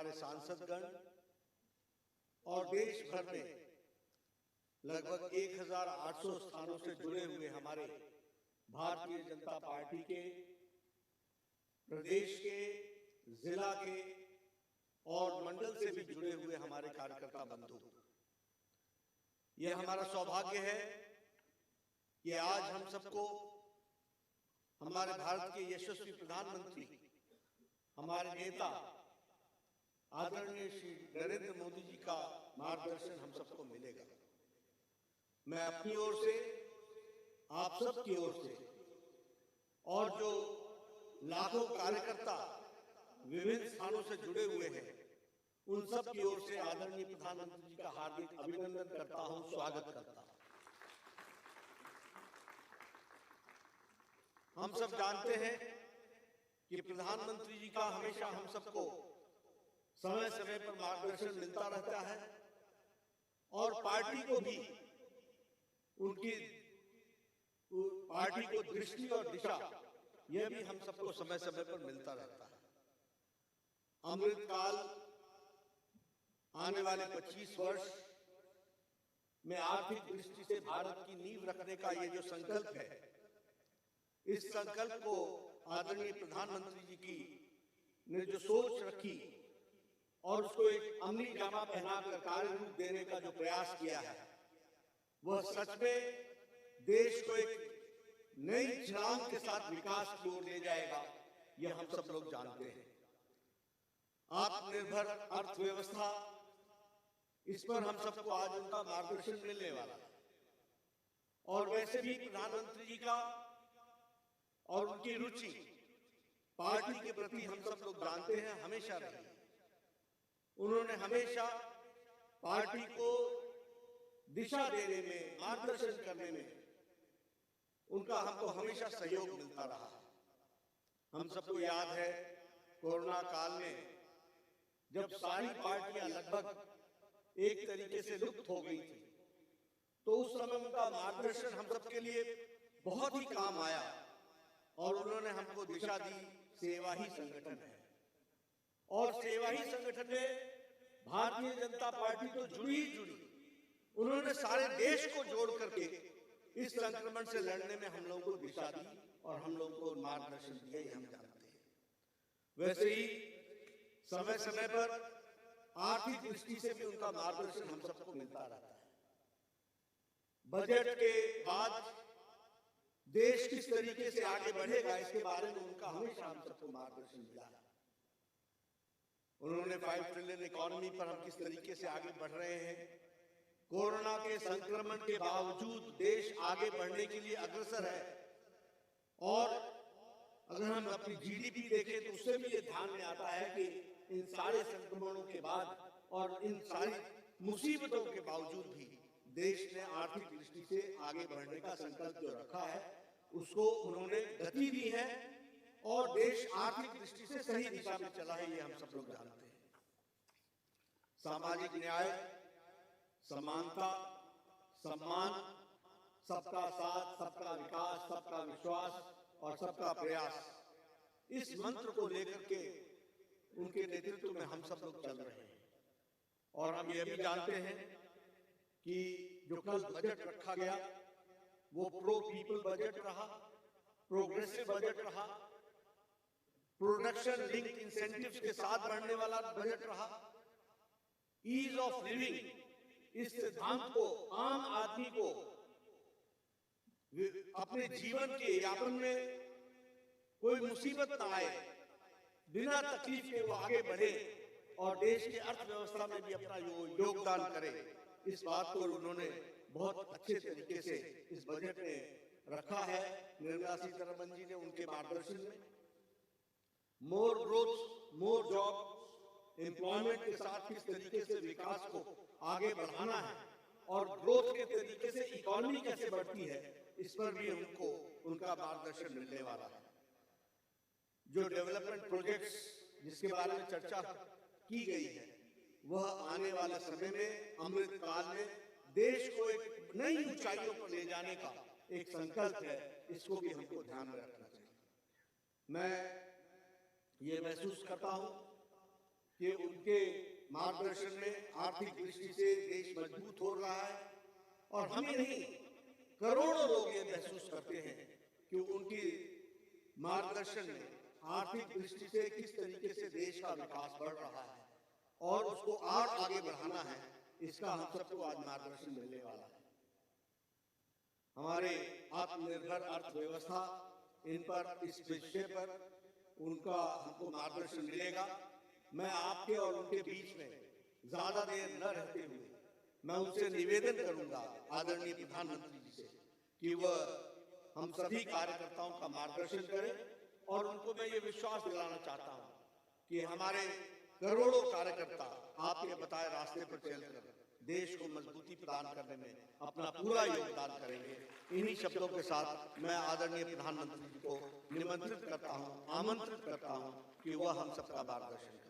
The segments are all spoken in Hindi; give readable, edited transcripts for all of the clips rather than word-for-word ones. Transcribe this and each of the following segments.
हमारे सांसदगण और देश भर में लगभग 1800 स्थानों से जुड़े हुए हमारे भारतीय जनता पार्टी के प्रदेश के, जिला के और मंडल से भी जुड़े हुए हमारे कार्यकर्ता बंधु, ये हमारा सौभाग्य है कि आज हम सबको हमारे भारत के यशस्वी प्रधानमंत्री, हमारे नेता आदरणीय श्री नरेंद्र मोदी जी का मार्गदर्शन हम सबको मिलेगा। मैं अपनी ओर से, आप सब की ओर से और जो लाखों कार्यकर्ता विभिन्न स्थानों से जुड़े हुए हैं, उन सब की ओर से आदरणीय प्रधानमंत्री जी का हार्दिक अभिनंदन करता हूं, स्वागत करता हूं। हम सब जानते हैं कि प्रधानमंत्री जी का हमेशा हम सबको समय समय पर मार्गदर्शन मिलता रहता है और पार्टी को भी उनकी पार्टी को दृष्टि और दिशा, यह भी हम सबको समय समय पर मिलता रहता है। अमृतकाल आने वाले 25 वर्ष में आर्थिक दृष्टि से भारत की नींव रखने का ये जो संकल्प है, इस संकल्प को आदरणीय प्रधानमंत्री जी की ने जो सोच रखी और उसको एक अमली जामा पहनाकर कार्य रूप देने का जो प्रयास किया है, वह सच में देश को एक नई छलांग के साथ विकास की ओर ले जाएगा, यह हम सब लोग जानते हैं। आत्मनिर्भर अर्थव्यवस्था, इस पर हम सबको आज उनका मार्गदर्शन मिलने वाला है। और वैसे भी प्रधानमंत्री जी का और उनकी रुचि पार्टी के प्रति हम सब लोग जानते हैं, हमेशा रही। उन्होंने हमेशा पार्टी को दिशा देने में, मार्गदर्शन करने में उनका हमको हमेशा सहयोग मिलता रहा। हम सबको याद है कोरोना काल में जब सारी पार्टियां लगभग एक तरीके से लुप्त हो गई थी, तो उस समय उनका मार्गदर्शन हम सबके लिए बहुत ही काम आया और उन्होंने हमको दिशा दी। सेवा ही संगठन है और सेवा ही संगठन में भारतीय जनता पार्टी तो जुड़ी ही जुड़ी। उन्होंने सारे देश को जोड़ करके इस संक्रमण से लड़ने में हम लोगों को दिशा दी और हम लोगों को मार्गदर्शन दिया, ये हम जानते हैं। वैसे ही समय समय पर आर्थिक दृष्टि से भी उनका मार्गदर्शन हम सबको मिलता रहता है। बजट के बाद देश किस तरीके से आगे बढ़ेगा, इसके बारे में उनका हमेशा हम सबको मार्गदर्शन मिला है। उन्होंने 5 ट्रिलियन इकोनॉमी पर हम किस तरीके से आगे बढ़ रहे हैं, कोरोना के संक्रमण के बावजूद देश आगे बढ़ने के लिए अग्रसर है। और अगर हम अपनी जीडीपी देखें तो उससे भी ये ध्यान में आता है कि इन सारे संक्रमणों के बाद और इन सारी मुसीबतों के बावजूद भी देश ने आर्थिक दृष्टि से आगे बढ़ने का संकल्प जो रखा है, उसको उन्होंने गति दी है और देश आर्थिक दृष्टि से सही दिशा में चला है, ये हम सब लोग जानते हैं। सामाजिक न्याय, समानता, सम्मान, सबका साथ, सबका विकास, सबका विश्वास और सबका प्रयास, इस मंत्र को लेकर के उनके नेतृत्व में हम सब लोग चल रहे हैं। और हम ये भी जानते हैं कि जो कल बजट रखा गया वो प्रो पीपल बजट रहा, प्रोग्रेसिव बजट रहा, प्रोडक्शन लिंक इंसेंटिव्स के साथ बढ़ने वाला बजट रहा, ईज ऑफ लिविंग, इस सिद्धांत को आम आदमी को अपने जीवन के यापन में कोई मुसीबत ना आए, बिना तकलीफ के वो आगे बढ़े और देश की अर्थव्यवस्था में भी अपना योगदान करे, इस बात को उन्होंने बहुत अच्छे तरीके से इस बजट में रखा है। निर्मला सीतारमण जी ने उनके मार्गदर्शन में मोर ग्रोथ, मोर जॉब, एम्प्लॉयमेंट के साथ किस तरीके से विकास को आगे बढ़ाना है और ग्रोथ के तरीके से इकोनॉमी कैसे बढ़ती है, इस पर भी उनको उनका मार्गदर्शन मिलने वाला है। जो डेवलपमेंट प्रोजेक्ट्स जिसके बारे में चर्चा की गई है, वह आने वाले समय में अमृत काल में देश को एक नई ऊंचाइयों पर ले जाने का एक संकल्प है, इसको भी हमको ध्यान में रखना चाहिए। मैं ये महसूस करता हूं कि उनके मार्गदर्शन में आर्थिक दृष्टि से देश मजबूत हो रहा है और हम ही नहीं, करोड़ों लोग ये महसूस करते हैं कि उनकी मार्गदर्शन में आर्थिक दृष्टि से किस तरीके से देश का विकास बढ़ रहा है और उसको और आगे बढ़ाना है, इसका हम सबको आज मार्गदर्शन मिलने वाला है। हमारे आत्मनिर्भर अर्थव्यवस्था, इन पर, इस विषय पर उनका हमको मार्गदर्शन मिलेगा। मैं आपके और उनके बीच में ज्यादा देर न रहते हुए मैं उनसे निवेदन करूंगा, आदरणीय प्रधानमंत्री जी से, कि वह हम सभी कार्यकर्ताओं का मार्गदर्शन करें और उनको मैं ये विश्वास दिलाना चाहता हूं कि हमारे करोड़ों कार्यकर्ता आपके बताए रास्ते पर चलकर देश को मजबूती प्रदान करने में अपना पूरा योगदान करेंगे। इन्हीं शब्दों के साथ मैं आदरणीय प्रधानमंत्री जी को निमंत्रित करता हूं, आमंत्रित करता हूं कि वह हम सबका मार्गदर्शन करें।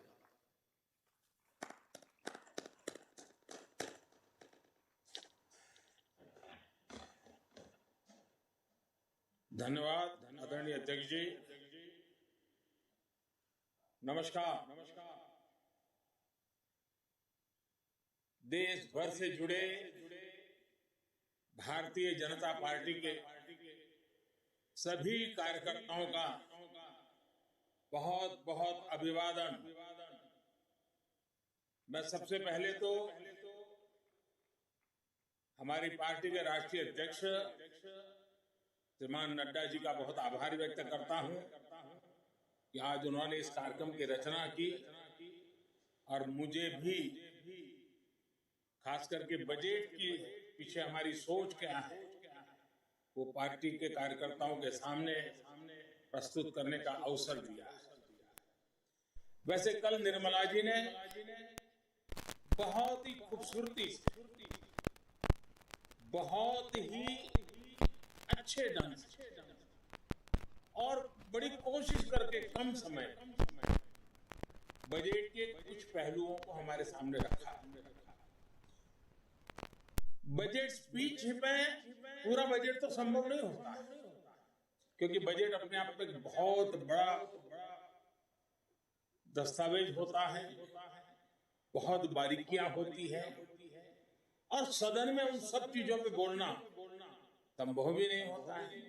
धन्यवाद आदरणीय अध्यक्ष जी। नमस्कार। देश भर से जुड़े भारतीय जनता पार्टी के सभी कार्यकर्ताओं का बहुत बहुत अभिवादन। मैं सबसे पहले तो हमारी पार्टी के राष्ट्रीय अध्यक्ष श्रीमान नड्डा जी का बहुत आभार व्यक्त करता हूं कि आज उन्होंने इस कार्यक्रम की रचना की और मुझे भी खास करके बजट के पीछे हमारी सोच क्या है वो पार्टी के कार्यकर्ताओं के सामने प्रस्तुत करने का अवसर दिया है। वैसे कल निर्मला जी ने बहुत ही खूबसूरती से, बहुत ही अच्छे ढंग से और बड़ी कोशिश करके कम समय बजट के कुछ पहलुओं को हमारे सामने रखा। बजट स्पीच में पूरा बजट तो संभव नहीं होता क्योंकि बजट अपने आप में बहुत बड़ा दस्तावेज होता है, बहुत बारीकियां होती है और सदन में उन सब चीजों पे बोलना संभव भी नहीं होता है।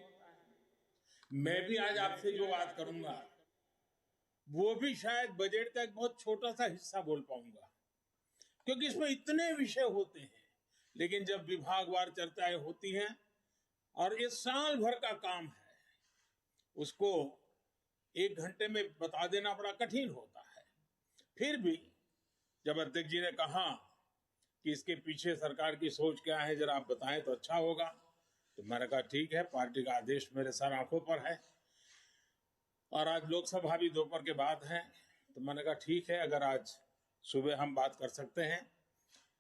मैं भी आज आपसे जो बात करूंगा वो भी शायद बजट का एक बहुत छोटा सा हिस्सा बोल पाऊंगा क्योंकि इसमें इतने विषय होते हैं, लेकिन जब विभागवार चर्चाएं होती हैं और ये साल भर का काम है, उसको 1 घंटे में बता देना बड़ा कठिन होता है। फिर भी जब अध्यक्ष जी ने कहा कि इसके पीछे सरकार की सोच क्या है जरा आप बताएं तो अच्छा होगा, तो मैंने कहा ठीक है, पार्टी का आदेश मेरे सर आंखों पर है और आज लोकसभा भी दोपहर के बाद है, तो मैंने कहा ठीक है, अगर आज सुबह हम बात कर सकते हैं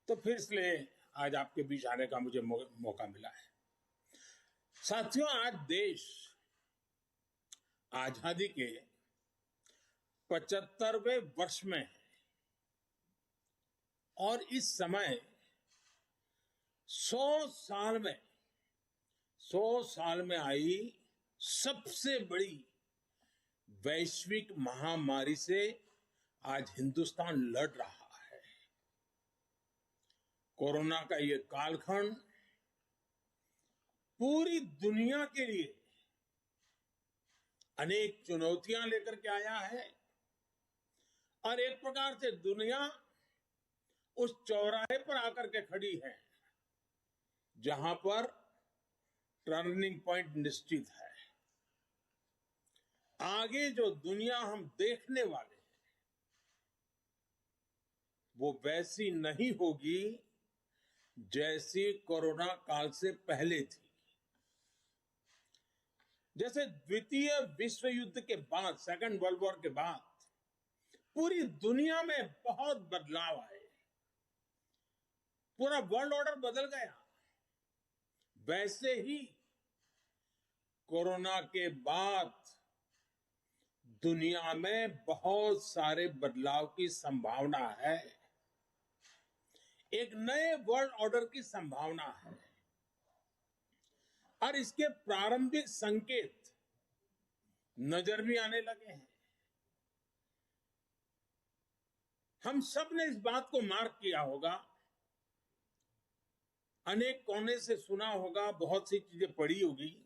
तो फिर इसलिए आज आपके बीच आने का मुझे मौका मिला है। साथियों, आज देश आजादी के 75वें वर्ष में है और इस समय 100 साल में आई सबसे बड़ी वैश्विक महामारी से आज हिंदुस्तान लड़ रहा है। कोरोना का ये कालखंड पूरी दुनिया के लिए अनेक चुनौतियां लेकर के आया है और एक प्रकार से दुनिया उस चौराहे पर आकर के खड़ी है जहां पर टर्निंग पॉइंट निश्चित है। आगे जो दुनिया हम देखने वाले हैं वो वैसी नहीं होगी जैसी कोरोना काल से पहले थी। जैसे द्वितीय विश्व युद्ध के बाद, सेकंड वर्ल्ड वॉर के बाद पूरी दुनिया में बहुत बदलाव आए, पूरा वर्ल्ड ऑर्डर बदल गया, वैसे ही कोरोना के बाद दुनिया में बहुत सारे बदलाव की संभावना है। एक नए वर्ल्ड ऑर्डर की संभावना है और इसके प्रारंभिक संकेत नजर भी आने लगे हैं। हम सब ने इस बात को मार्क किया होगा, अनेक कोने से सुना होगा, बहुत सी चीजें पढ़ी होगी,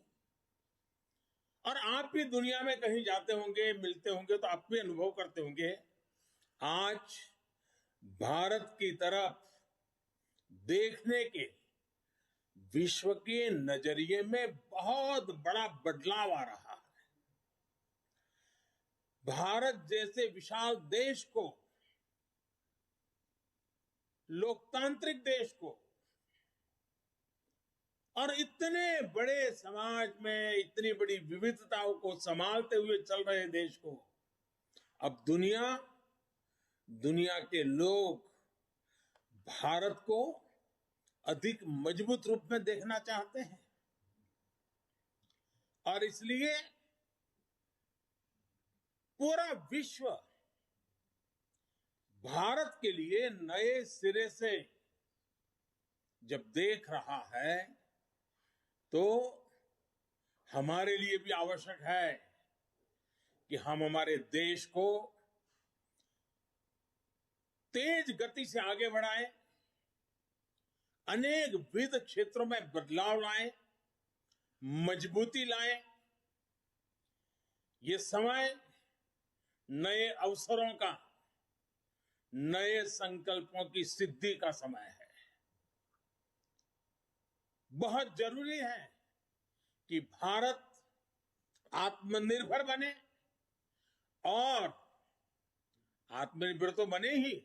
और आप भी दुनिया में कहीं जाते होंगे, मिलते होंगे तो आप भी अनुभव करते होंगे, आज भारत की तरफ देखने के विश्व के नजरिए में बहुत बड़ा बदलाव आ रहा है। भारत जैसे विशाल देश को, लोकतांत्रिक देश को, और इतने बड़े समाज में इतनी बड़ी विविधताओं को संभालते हुए चल रहे देश को अब दुनिया के लोग भारत को अधिक मजबूत रूप में देखना चाहते हैं। और इसलिए पूरा विश्व भारत के लिए नए सिरे से जब देख रहा है तो हमारे लिए भी आवश्यक है कि हम हमारे देश को तेज गति से आगे बढ़ाएं, अनेक विविध क्षेत्रों में बदलाव लाएं, मजबूती लाएं। ये समय नए अवसरों का, नए संकल्पों की सिद्धि का समय है। बहुत जरूरी है कि भारत आत्मनिर्भर बने, और आत्मनिर्भर तो बने ही,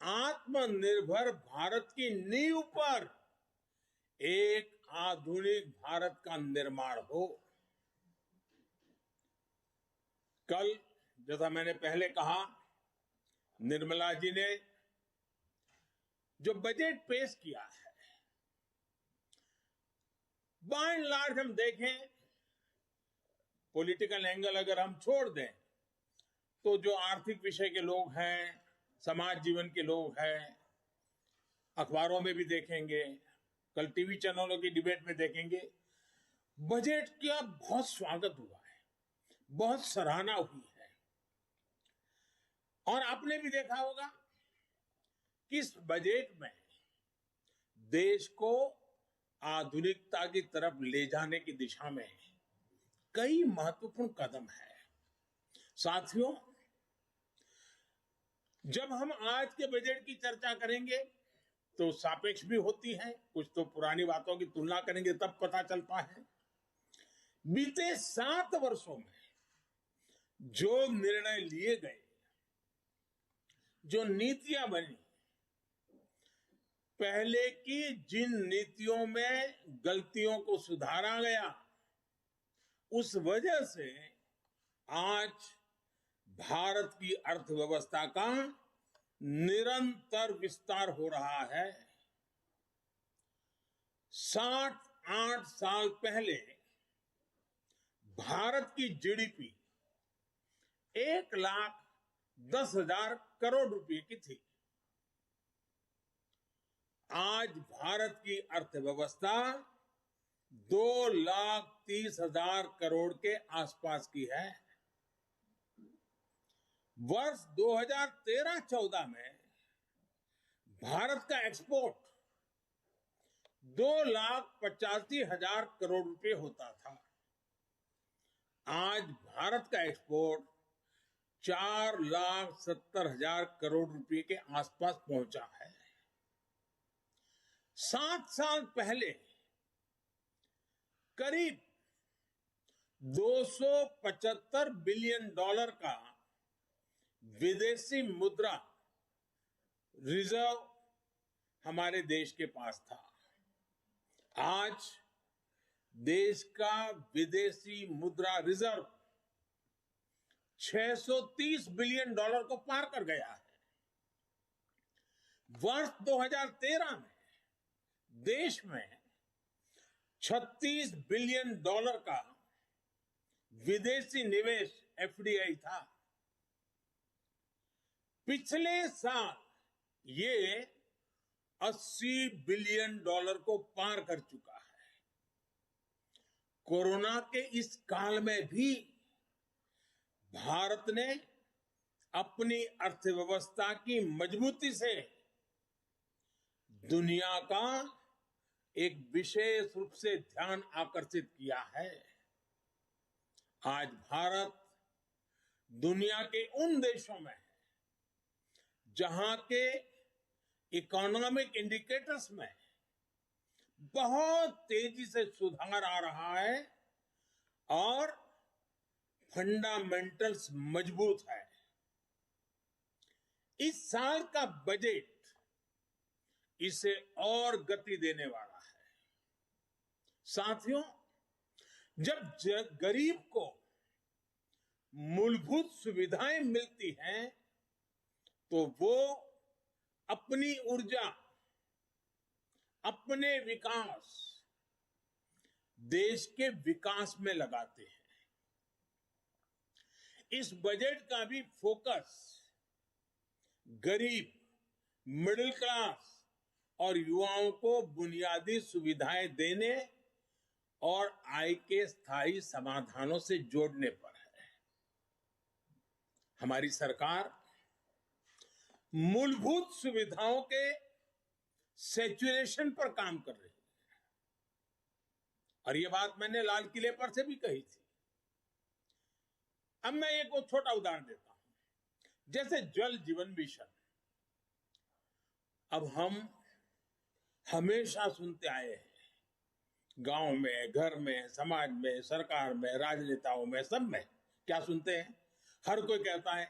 आत्मनिर्भर भारत की नींव पर एक आधुनिक भारत का निर्माण हो। कल, जैसा मैंने पहले कहा, निर्मला जी ने जो बजट पेश किया है, बाय एंड लार्ज हम देखें, पॉलिटिकल एंगल अगर हम छोड़ दें, तो जो आर्थिक विषय के लोग हैं, समाज जीवन के लोग हैं, अखबारों में भी देखेंगे, कल टीवी चैनलों की डिबेट में देखेंगे, बजट का बहुत स्वागत हुआ है, बहुत सराहना हुई है। और आपने भी देखा होगा कि इस बजट में देश को आधुनिकता की तरफ ले जाने की दिशा में कई महत्वपूर्ण कदम है। साथियों, जब हम आज के बजट की चर्चा करेंगे तो सापेक्ष भी होती है, कुछ तो पुरानी बातों की तुलना करेंगे तब पता चलता है। बीते 7 वर्षों में जो निर्णय लिए गए, जो नीतियां बनी, पहले की जिन नीतियों में गलतियों को सुधारा गया, उस वजह से आज भारत की अर्थव्यवस्था का निरंतर विस्तार हो रहा है। 7-8 साल पहले भारत की जीडीपी 1,10,000 करोड़ रुपए की थी। आज भारत की अर्थव्यवस्था 2,30,000 करोड़ के आसपास की है। वर्ष 2013-14 में भारत का एक्सपोर्ट 2,85,000 करोड़ रुपए होता था। आज भारत का एक्सपोर्ट 4,70,000 करोड़ रुपए के आसपास पहुंचा है। 7 साल पहले करीब $275 बिलियन का विदेशी मुद्रा रिजर्व हमारे देश के पास था। आज देश का विदेशी मुद्रा रिजर्व $630 बिलियन को पार कर गया है। वर्ष 2013 में देश में $36 बिलियन का विदेशी निवेश एफडीआई था। पिछले साल ये $80 बिलियन को पार कर चुका है। कोरोना के इस काल में भी भारत ने अपनी अर्थव्यवस्था की मजबूती से दुनिया का एक विशेष रूप से ध्यान आकर्षित किया है। आज भारत दुनिया के उन देशों में है जहां के इकोनॉमिक इंडिकेटर्स में बहुत तेजी से सुधार आ रहा है और फंडामेंटल्स मजबूत है। इस साल का बजट इसे और गति देने वाला है। साथियों, जब गरीब को मूलभूत सुविधाएं मिलती हैं तो वो अपनी ऊर्जा, अपने विकास, देश के विकास में लगाते हैं। इस बजट का भी फोकस गरीब, मिडिल क्लास और युवाओं को बुनियादी सुविधाएं देने और आय के स्थायी समाधानों से जोड़ने पर है। हमारी सरकार मूलभूत सुविधाओं के सैचुरेशन पर काम कर रही है और ये बात मैंने लाल किले पर से भी कही थी। अब मैं एक छोटा उदाहरण देता हूं, जैसे जल जीवन मिशन। अब हम हमेशा सुनते आए हैं, गांव में, घर में, समाज में, सरकार में, राजनेताओं में, सब में क्या सुनते हैं? हर कोई कहता है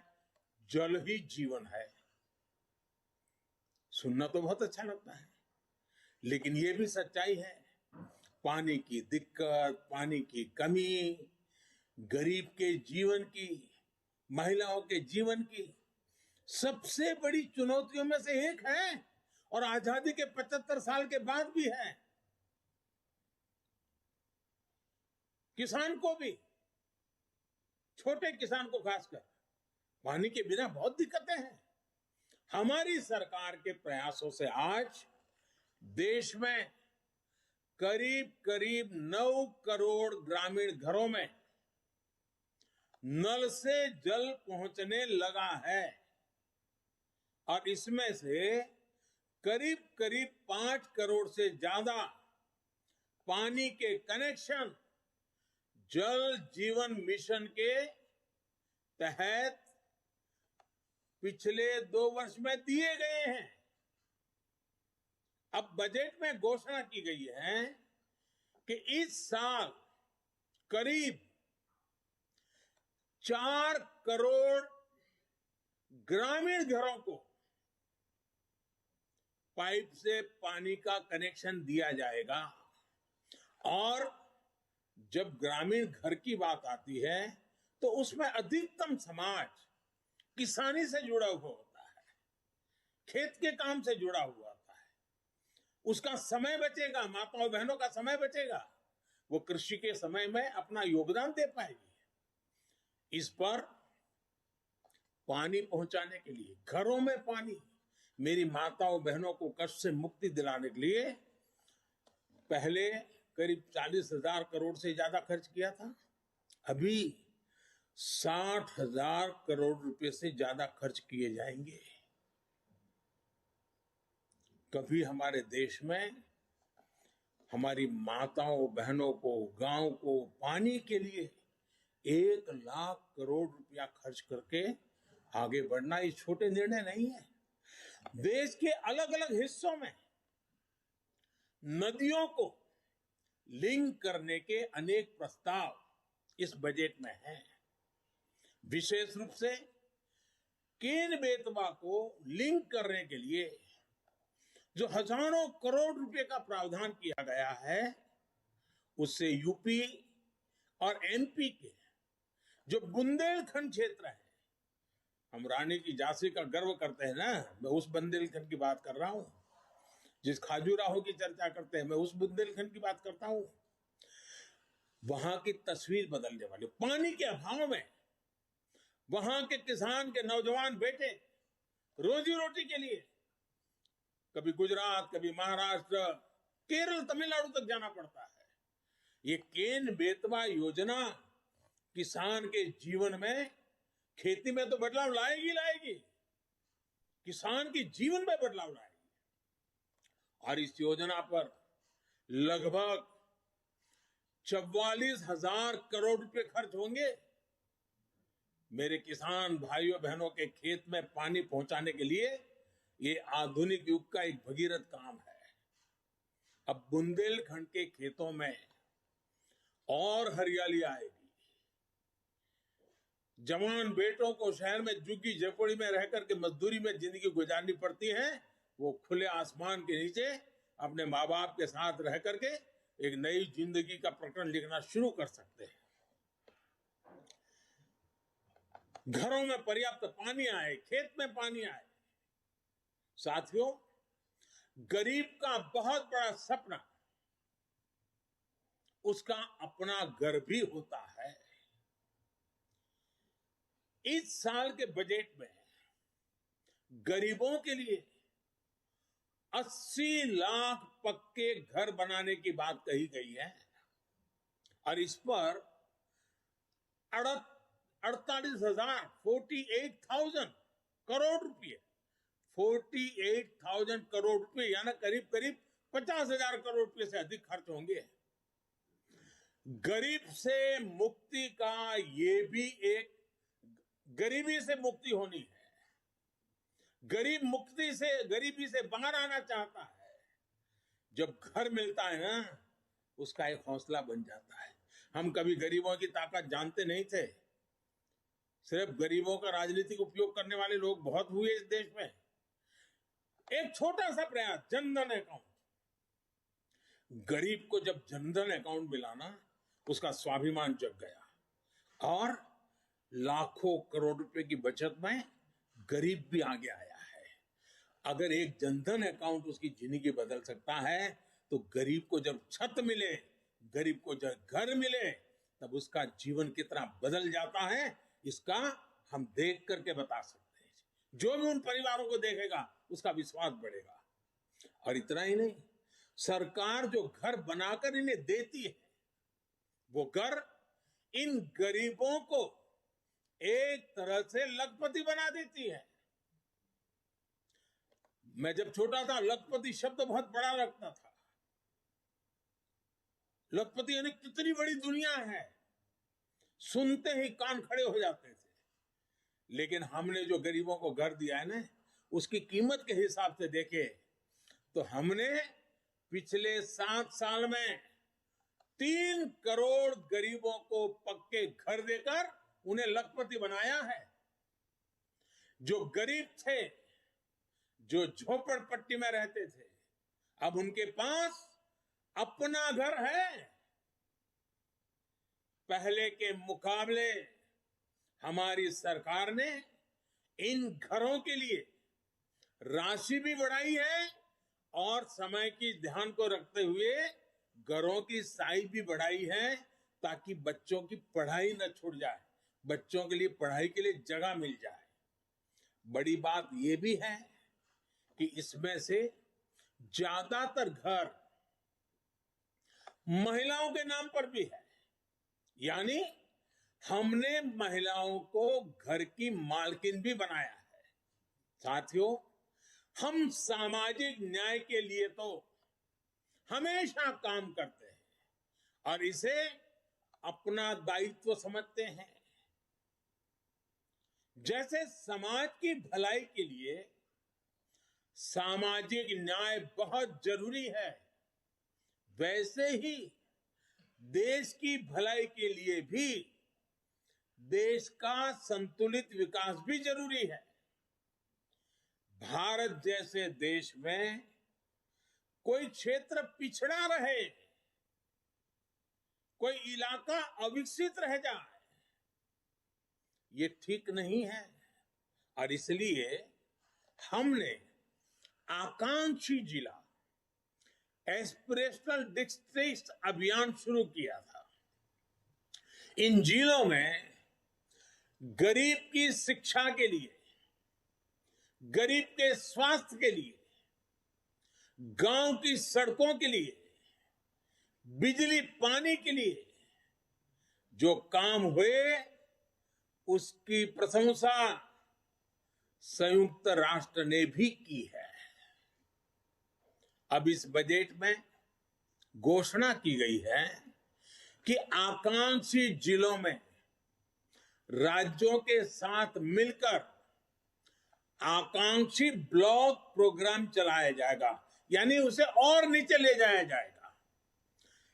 जल ही जीवन है। सुनना तो बहुत अच्छा लगता है, लेकिन ये भी सच्चाई है, पानी की दिक्कत, पानी की कमी गरीब के जीवन की, महिलाओं के जीवन की सबसे बड़ी चुनौतियों में से एक है और आजादी के 75 साल के बाद भी है। किसान को भी, छोटे किसान को खासकर, पानी के बिना बहुत दिक्कतें हैं। हमारी सरकार के प्रयासों से आज देश में करीब करीब 9 करोड़ ग्रामीण घरों में नल से जल पहुंचने लगा है और इसमें से करीब करीब 5 करोड़ से ज्यादा पानी के कनेक्शन जल जीवन मिशन के तहत पिछले 2 वर्ष में दिए गए हैं। अब बजट में घोषणा की गई है कि इस साल करीब 4 करोड़ ग्रामीण घरों को पाइप से पानी का कनेक्शन दिया जाएगा। और जब ग्रामीण घर की बात आती है तो उसमें अधिकतम समाज किसानी से जुड़ा हुआ होता है, खेत के काम से जुड़ा हुआ होता है। उसका समय बचेगा, माताओं बहनों का समय बचेगा, वो कृषि के समय में अपना योगदान दे पाएगी। इस पर पानी पहुंचाने के लिए, घरों में पानी, मेरी माताओं बहनों को कष्ट से मुक्ति दिलाने के लिए पहले करीब 40,000 करोड़ से ज्यादा खर्च किया था, अभी 60,000 करोड़ रुपए से ज्यादा खर्च किए जाएंगे। कभी हमारे देश में हमारी माताओं बहनों को, गांव को पानी के लिए 1 लाख करोड़ रुपया खर्च करके आगे बढ़ना ये छोटे निर्णय नहीं है। देश के अलग अलग हिस्सों में नदियों को लिंक करने के अनेक प्रस्ताव इस बजट में हैं। विशेष रूप से केन बेतवा को लिंक करने के लिए जो हजारों करोड़ रुपए का प्रावधान किया गया है, उससे यूपी और एमपी के जो बुंदेलखंड क्षेत्र है, हम रानी की झांसी का गर्व करते हैं ना, मैं उस बुंदेलखंड की बात कर रहा हूं। जिस खाजूराहो की चर्चा करते हैं, मैं उस बुंदेलखंड की बात करता हूं। वहां की तस्वीर बदलने वाली, पानी के अभाव में वहां के किसान के नौजवान बेटे रोजी रोटी के लिए कभी गुजरात, कभी महाराष्ट्र, केरल, तमिलनाडु तक जाना पड़ता है। ये केन बेतवा योजना किसान के जीवन में खेती में तो बदलाव लाएगी लाएगी, किसान के जीवन में बदलाव लाएगी। और इस योजना पर लगभग 44,000 करोड़ रुपए खर्च होंगे। मेरे किसान भाइयों बहनों के खेत में पानी पहुंचाने के लिए ये आधुनिक युग का एक भगीरथ काम है। अब बुंदेलखंड के खेतों में और हरियाली आएगी। जवान बेटों को शहर में झुग्गी झोपड़ी में रह करके मजदूरी में जिंदगी गुजारनी पड़ती है, वो खुले आसमान के नीचे अपने माँ बाप के साथ रह करके एक नई जिंदगी का प्रकरण लिखना शुरू कर सकते हैं। घरों में पर्याप्त पानी आए, खेत में पानी आए। साथियों, गरीब का बहुत बड़ा सपना उसका अपना घर भी होता है। इस साल के बजट में गरीबों के लिए 80 लाख पक्के घर बनाने की बात कही गई है और इस पर 48,000 करोड़ रुपए 48,000 करोड़ रुपए यानी करीब करीब 50,000 करोड़ रुपए से अधिक खर्च होंगे। गरीब से मुक्ति का ये भी एक गरीबी से मुक्ति होनी है। गरीबी से बाहर आना चाहता है। जब घर मिलता है ना, उसका एक हौसला बन जाता है। हम कभी गरीबों की ताकत जानते नहीं थे। सिर्फ गरीबों का राजनीतिक उपयोग करने वाले लोग बहुत हुए इस देश में। एक छोटा सा प्रयास, जनधन अकाउंट। गरीब को जब जनधन अकाउंट मिला ना, उसका स्वाभिमान जग गया और लाखों करोड़ रुपए की बचत में गरीब भी आगे आया है। अगर एक जनधन अकाउंट उसकी जिंदगी बदल सकता है, तो गरीब को जब छत मिले, गरीब को जब घर मिले, तब उसका जीवन कितना बदल जाता है, इसका हम देख करके बता सकते हैं। जो भी उन परिवारों को देखेगा, उसका विश्वास बढ़ेगा। और इतना ही नहीं, सरकार जो घर बनाकर इन्हें देती है, वो घर इन गरीबों को एक तरह से लखपति बना देती है। मैं जब छोटा था, लखपति शब्द बहुत बड़ा लगता था। लखपति यानी कितनी बड़ी दुनिया है, सुनते ही कान खड़े हो जाते थे। लेकिन हमने जो गरीबों को घर दिया है ना, उसकी कीमत के हिसाब से देखे तो हमने पिछले 7 साल में 3 करोड़ गरीबों को पक्के घर देकर उन्हें लखपति बनाया है। जो गरीब थे, जो झोपड़पट्टी में रहते थे, अब उनके पास अपना घर है। पहले के मुकाबले हमारी सरकार ने इन घरों के लिए राशि भी बढ़ाई है और समय की ध्यान को रखते हुए घरों की साइज भी बढ़ाई है, ताकि बच्चों की पढ़ाई न छूट जाए, बच्चों के लिए पढ़ाई के लिए जगह मिल जाए। बड़ी बात यह भी है कि इसमें से ज्यादातर घर महिलाओं के नाम पर भी है, यानी हमने महिलाओं को घर की मालकिन भी बनाया है। साथियों, हम सामाजिक न्याय के लिए तो हमेशा काम करते हैं और इसे अपना दायित्व समझते हैं। जैसे समाज की भलाई के लिए सामाजिक न्याय बहुत जरूरी है, वैसे ही देश की भलाई के लिए भी देश का संतुलित विकास भी जरूरी है। भारत जैसे देश में कोई क्षेत्र पिछड़ा रहे, कोई इलाका अविकसित रह जाए, ये ठीक नहीं है। और इसलिए हमने आकांक्षी जिला एस्पिरेशनल डिस्ट्रिक्ट अभियान शुरू किया था। इन जिलों में गरीब की शिक्षा के लिए, गरीब के स्वास्थ्य के लिए, गांव की सड़कों के लिए, बिजली पानी के लिए जो काम हुए, उसकी प्रशंसा संयुक्त राष्ट्र ने भी की है। अब इस बजट में घोषणा की गई है कि आकांक्षी जिलों में राज्यों के साथ मिलकर आकांक्षी ब्लॉक प्रोग्राम चलाया जाएगा, यानी उसे और नीचे ले जाया जाएगा,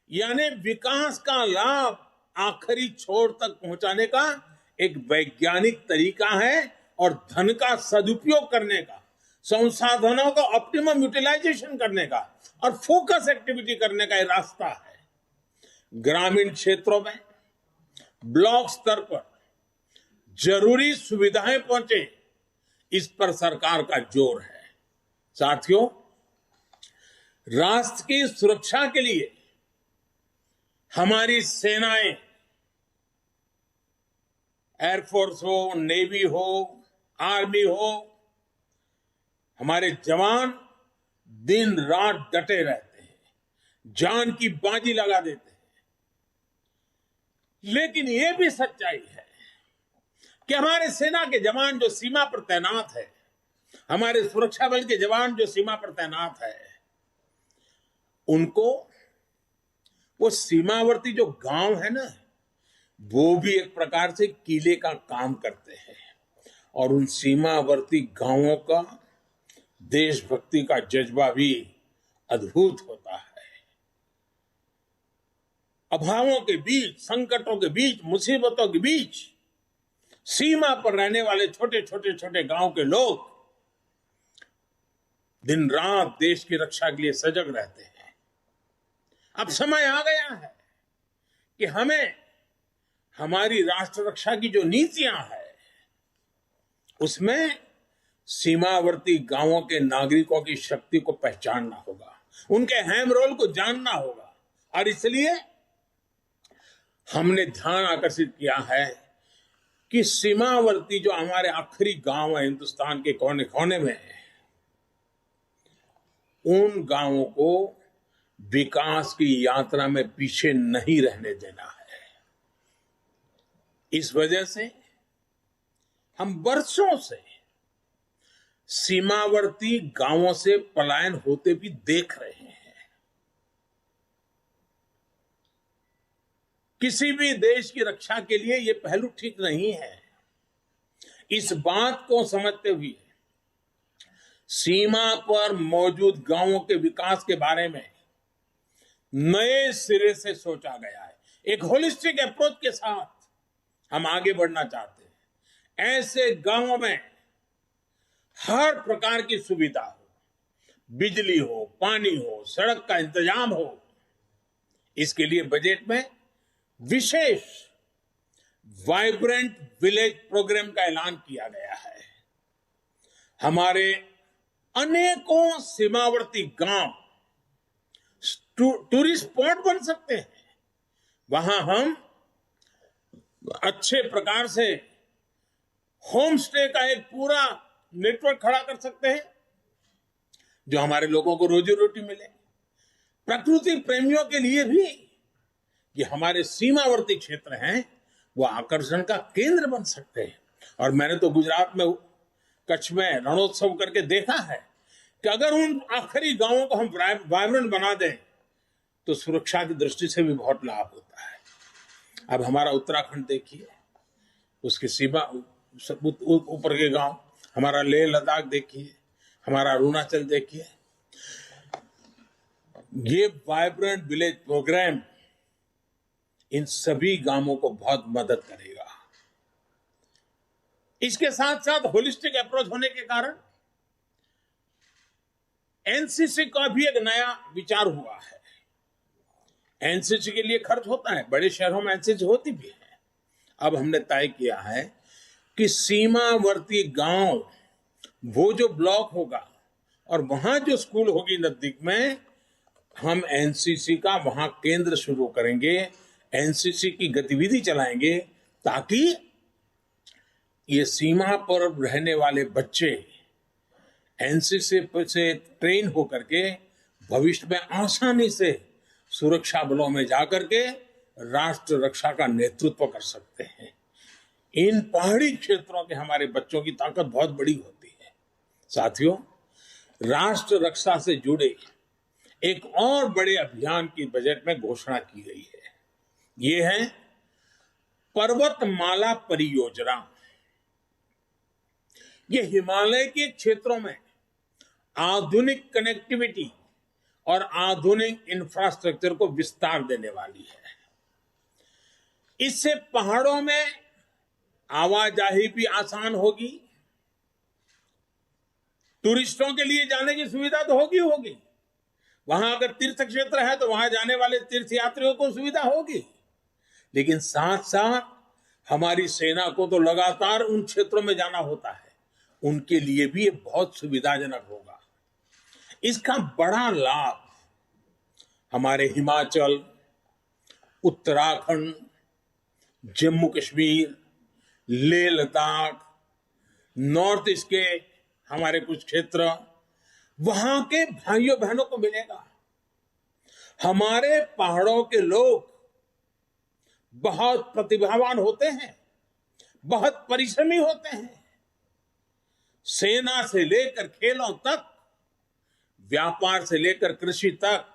यानी विकास का लाभ आखिरी छोर तक पहुंचाने का एक वैज्ञानिक तरीका है और धन का सदुपयोग करने का, संसाधनों का ऑप्टिमम यूटिलाइजेशन करने का और फोकस एक्टिविटी करने का एक रास्ता है। ग्रामीण क्षेत्रों में ब्लॉक स्तर पर जरूरी सुविधाएं पहुंचे, इस पर सरकार का जोर है। साथियों, राष्ट्र की सुरक्षा के लिए हमारी सेनाएं, एयरफोर्स हो, नेवी हो, आर्मी हो, हमारे जवान दिन रात डटे रहते हैं, जान की बाजी लगा देते हैं। लेकिन यह भी सच्चाई है कि हमारे सेना के जवान जो सीमा पर तैनात है, हमारे सुरक्षा बल के जवान जो सीमा पर तैनात है, उनको वो सीमावर्ती जो गांव है ना, वो भी एक प्रकार से किले का काम करते हैं और उन सीमावर्ती गांवों का देशभक्ति का जज्बा भी अद्भुत होता है। अभावों के बीच, संकटों के बीच, मुसीबतों के बीच सीमा पर रहने वाले छोटे गांव के लोग दिन रात देश की रक्षा के लिए सजग रहते हैं। अब समय आ गया है कि हमें हमारी राष्ट्र रक्षा की जो नीतियां हैं, उसमें सीमावर्ती गांवों के नागरिकों की शक्ति को पहचानना होगा, उनके अहम रोल को जानना होगा। और इसलिए हमने ध्यान आकर्षित किया है कि सीमावर्ती जो हमारे आखिरी गांव है हिंदुस्तान के कोने कोने में, उन गांवों को विकास की यात्रा में पीछे नहीं रहने देना है। इस वजह से हम वर्षों से सीमावर्ती गांवों से पलायन होते भी देख रहे हैं। किसी भी देश की रक्षा के लिए यह पहलू ठीक नहीं है। इस बात को समझते हुए सीमा पर मौजूद गांवों के विकास के बारे में नए सिरे से सोचा गया है। एक होलिस्टिक अप्रोच के साथ हम आगे बढ़ना चाहते हैं। ऐसे गांवों में हर प्रकार की सुविधा हो, बिजली हो, पानी हो, सड़क का इंतजाम हो। इसके लिए बजट में विशेष वाइब्रेंट विलेज प्रोग्राम का ऐलान किया गया है। हमारे अनेकों सीमावर्ती गांव टूरिस्ट स्पॉट बन सकते हैं। वहां हम अच्छे प्रकार से होम स्टे का एक पूरा नेटवर्क खड़ा कर सकते हैं, जो हमारे लोगों को रोजी रोटी मिले। प्रकृति प्रेमियों के लिए भी ये हमारे सीमावर्ती क्षेत्र हैं, वो आकर्षण का केंद्र बन सकते हैं। और मैंने तो गुजरात में कच्छ में रणोत्सव करके देखा है कि अगर उन आखिरी गांवों को हम वाइब्रेंट बना दें तो सुरक्षा की दृष्टि से भी बहुत लाभ होता है। अब हमारा उत्तराखंड देखिए, उसकी सीमा ऊपर के गांव, हमारा लेह लद्दाख देखिए, हमारा अरुणाचल देखिए। ये वाइब्रेंट विलेज प्रोग्राम इन सभी गांवों को बहुत मदद करेगा। इसके साथ साथ होलिस्टिक अप्रोच होने के कारण एनसीसी का भी एक नया विचार हुआ है। एनसीसी के लिए खर्च होता है, बड़े शहरों में एनसीसी होती भी है। अब हमने तय किया है कि सीमावर्ती गांव, वो जो ब्लॉक होगा और वहां जो स्कूल होगी नजदीक में, हम एनसीसी का वहां केंद्र शुरू करेंगे, एनसीसी की गतिविधि चलाएंगे, ताकि ये सीमा पर रहने वाले बच्चे एनसीसी से ट्रेन होकर के भविष्य में आसानी से सुरक्षा बलों में जाकर के राष्ट्र रक्षा का नेतृत्व कर सकते हैं। इन पहाड़ी क्षेत्रों के हमारे बच्चों की ताकत बहुत बड़ी होती है। साथियों, राष्ट्र रक्षा से जुड़े एक और बड़े अभियान की बजट में घोषणा की गई है। ये है पर्वतमाला परियोजना। ये हिमालय के क्षेत्रों में आधुनिक कनेक्टिविटी और आधुनिक इंफ्रास्ट्रक्चर को विस्तार देने वाली है। इससे पहाड़ों में आवाजाही भी आसान होगी, टूरिस्टों के लिए जाने की सुविधा तो होगी। वहां अगर तीर्थ क्षेत्र है तो वहां जाने वाले तीर्थयात्रियों को सुविधा होगी, लेकिन साथ साथ हमारी सेना को तो लगातार उन क्षेत्रों में जाना होता है, उनके लिए भी ये बहुत सुविधाजनक होगा। इसका बड़ा लाभ हमारे हिमाचल, उत्तराखंड, जम्मू कश्मीर, लेह लद्दाख, नॉर्थ ईस्ट के हमारे कुछ क्षेत्र, वहां के भाइयों बहनों को मिलेगा। हमारे पहाड़ों के लोग बहुत प्रतिभावान होते हैं, बहुत परिश्रमी होते हैं। सेना से लेकर खेलों तक, व्यापार से लेकर कृषि तक,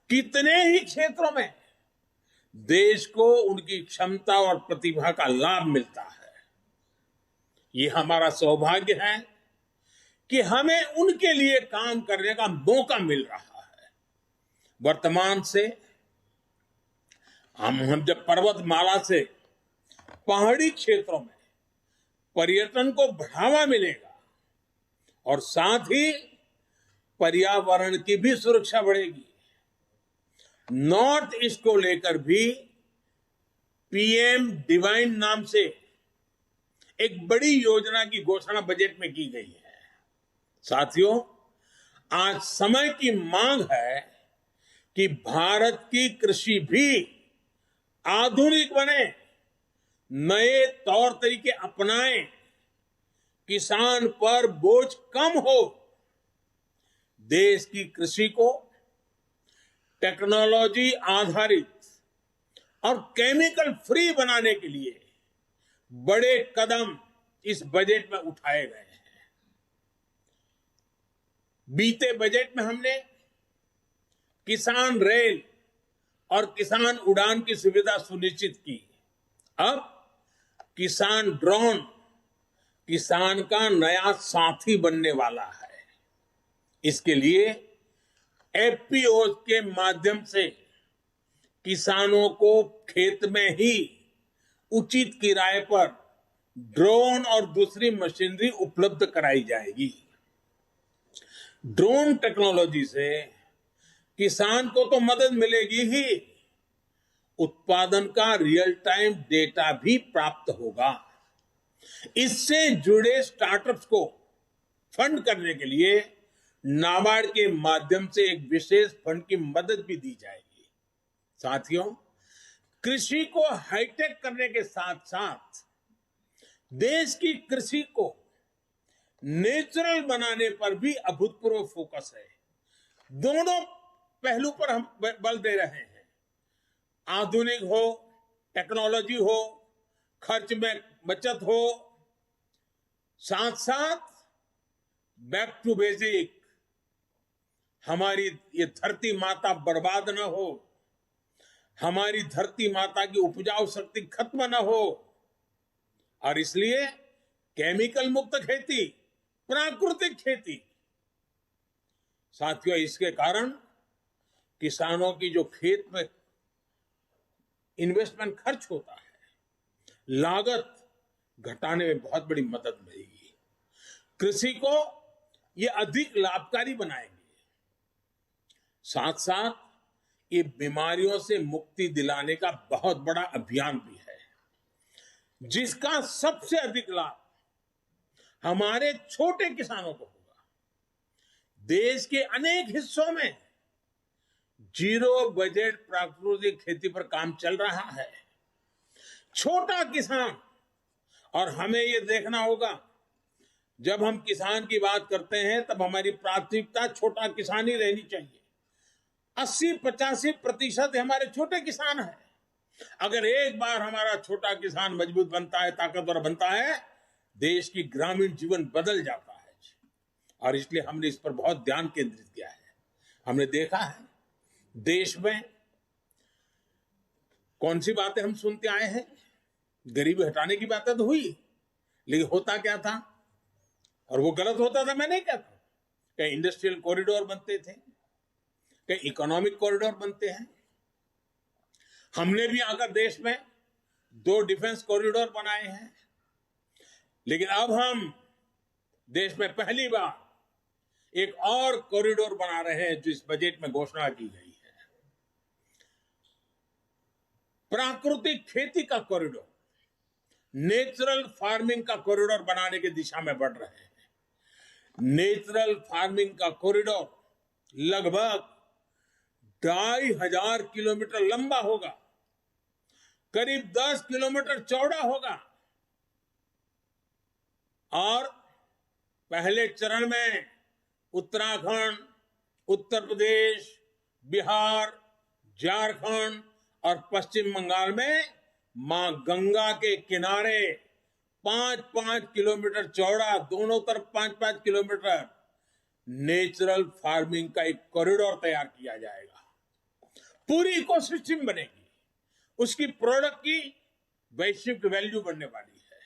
कितने ही क्षेत्रों में देश को उनकी क्षमता और प्रतिभा का लाभ मिलता है। ये हमारा सौभाग्य है कि हमें उनके लिए काम करने का मौका मिल रहा है। वर्तमान से हम जब पर्वतमाला से पहाड़ी क्षेत्रों में पर्यटन को बढ़ावा मिलेगा और साथ ही पर्यावरण की भी सुरक्षा बढ़ेगी। नॉर्थ ईस्ट को लेकर भी पीएम डिवाइन नाम से एक बड़ी योजना की घोषणा बजट में की गई है। साथियों, आज समय की मांग है कि भारत की कृषि भी आधुनिक बने, नए तौर तरीके अपनाएं, किसान पर बोझ कम हो। देश की कृषि को टेक्नोलॉजी आधारित और केमिकल फ्री बनाने के लिए बड़े कदम इस बजट में उठाए गए हैं। बीते बजट में हमने किसान रेल और किसान उड़ान की सुविधा सुनिश्चित की। अब किसान ड्रोन किसान का नया साथी बनने वाला है। इसके लिए एफपीओ के माध्यम से किसानों को खेत में ही उचित किराए पर ड्रोन और दूसरी मशीनरी उपलब्ध कराई जाएगी। ड्रोन टेक्नोलॉजी से किसान को तो मदद मिलेगी ही, उत्पादन का रियल टाइम डेटा भी प्राप्त होगा। इससे जुड़े स्टार्टअप्स को फंड करने के लिए नाबार्ड के माध्यम से एक विशेष फंड की मदद भी दी जाएगी। साथियों, कृषि को हाईटेक करने के साथ साथ देश की कृषि को नेचुरल बनाने पर भी अभूतपूर्व फोकस है। दोनों पहलू पर हम बल दे रहे हैं। आधुनिक हो, टेक्नोलॉजी हो, खर्च में बचत हो, साथ साथ बैक टू बेसिक, हमारी ये धरती माता बर्बाद न हो, हमारी धरती माता की उपजाऊ शक्ति खत्म न हो, और इसलिए केमिकल मुक्त खेती, प्राकृतिक खेती। साथियों, इसके कारण किसानों की जो खेत में इन्वेस्टमेंट खर्च होता है, लागत घटाने में बहुत बड़ी मदद मिलेगी। कृषि को ये अधिक लाभकारी बनाएंगे। साथ साथ ये बीमारियों से मुक्ति दिलाने का बहुत बड़ा अभियान भी है, जिसका सबसे अधिक लाभ हमारे छोटे किसानों को होगा। देश के अनेक हिस्सों में जीरो बजट प्राकृतिक खेती पर काम चल रहा है। छोटा किसान, और हमें ये देखना होगा, जब हम किसान की बात करते हैं तब हमारी प्राथमिकता छोटा किसान ही रहनी चाहिए। 80-85% हमारे छोटे किसान हैं, अगर एक बार हमारा छोटा किसान मजबूत बनता है, ताकतवर बनता है, देश की ग्रामीण जीवन बदल जाता है। और इसलिए हमने इस पर बहुत ध्यान केंद्रित किया है। हमने देखा है देश में कौन सी बातें हम सुनते आए हैं। गरीबी हटाने की बातें तो हुई, लेकिन होता क्या था, और वो गलत होता था, मैं नहीं कहता। कहीं इंडस्ट्रियल कॉरिडोर बनते थे, कहीं इकोनॉमिक कॉरिडोर बनते हैं। हमने भी आकर देश में 2 डिफेंस कॉरिडोर बनाए हैं, लेकिन अब हम देश में पहली बार एक और कॉरिडोर बना रहे हैं, जो इस बजट में घोषणा की गई है। प्राकृतिक खेती का कॉरिडोर, नेचुरल फार्मिंग का कॉरिडोर बनाने की दिशा में बढ़ रहे हैं। नेचुरल फार्मिंग का कॉरिडोर लगभग 2500 किलोमीटर लंबा होगा, करीब 10 किलोमीटर चौड़ा होगा, और पहले चरण में उत्तराखंड, उत्तर प्रदेश, बिहार, झारखंड और पश्चिम बंगाल में मां गंगा के किनारे 5-5 किलोमीटर चौड़ा, दोनों तरफ 5-5 किलोमीटर नेचुरल फार्मिंग का एक कॉरिडोर तैयार किया जाएगा। पूरी इकोसिस्टम बनेगी, उसकी प्रोडक्ट की वैश्विक वैल्यू बढ़ने वाली है।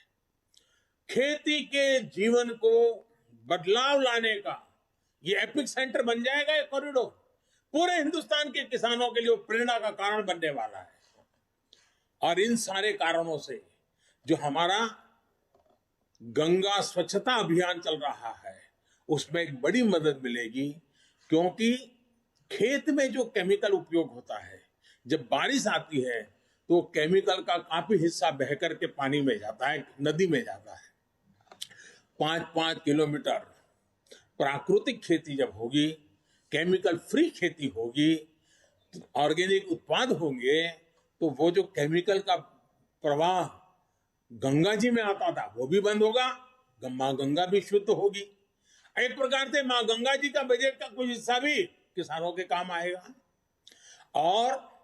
खेती के जीवन को बदलाव लाने का ये एपिक सेंटर बन जाएगा। ये कॉरिडोर पूरे हिंदुस्तान के किसानों के लिए प्रेरणा का कारण बनने वाला है। और इन सारे कारणों से जो हमारा गंगा स्वच्छता अभियान चल रहा है, उसमें एक बड़ी मदद मिलेगी, क्योंकि खेत में जो केमिकल उपयोग होता है, जब बारिश आती है तो केमिकल का काफी हिस्सा बह करके पानी में जाता है, नदी में जाता है। 5-5 किलोमीटर प्राकृतिक खेती जब होगी, केमिकल फ्री खेती होगी, ऑर्गेनिक उत्पाद होंगे, तो वो जो केमिकल का प्रवाह गंगा जी में आता था वो भी बंद होगा, मां गंगा भी शुद्ध होगी। एक प्रकार से मां गंगा जी का बजट का कुछ हिस्सा भी किसानों के काम आएगा। और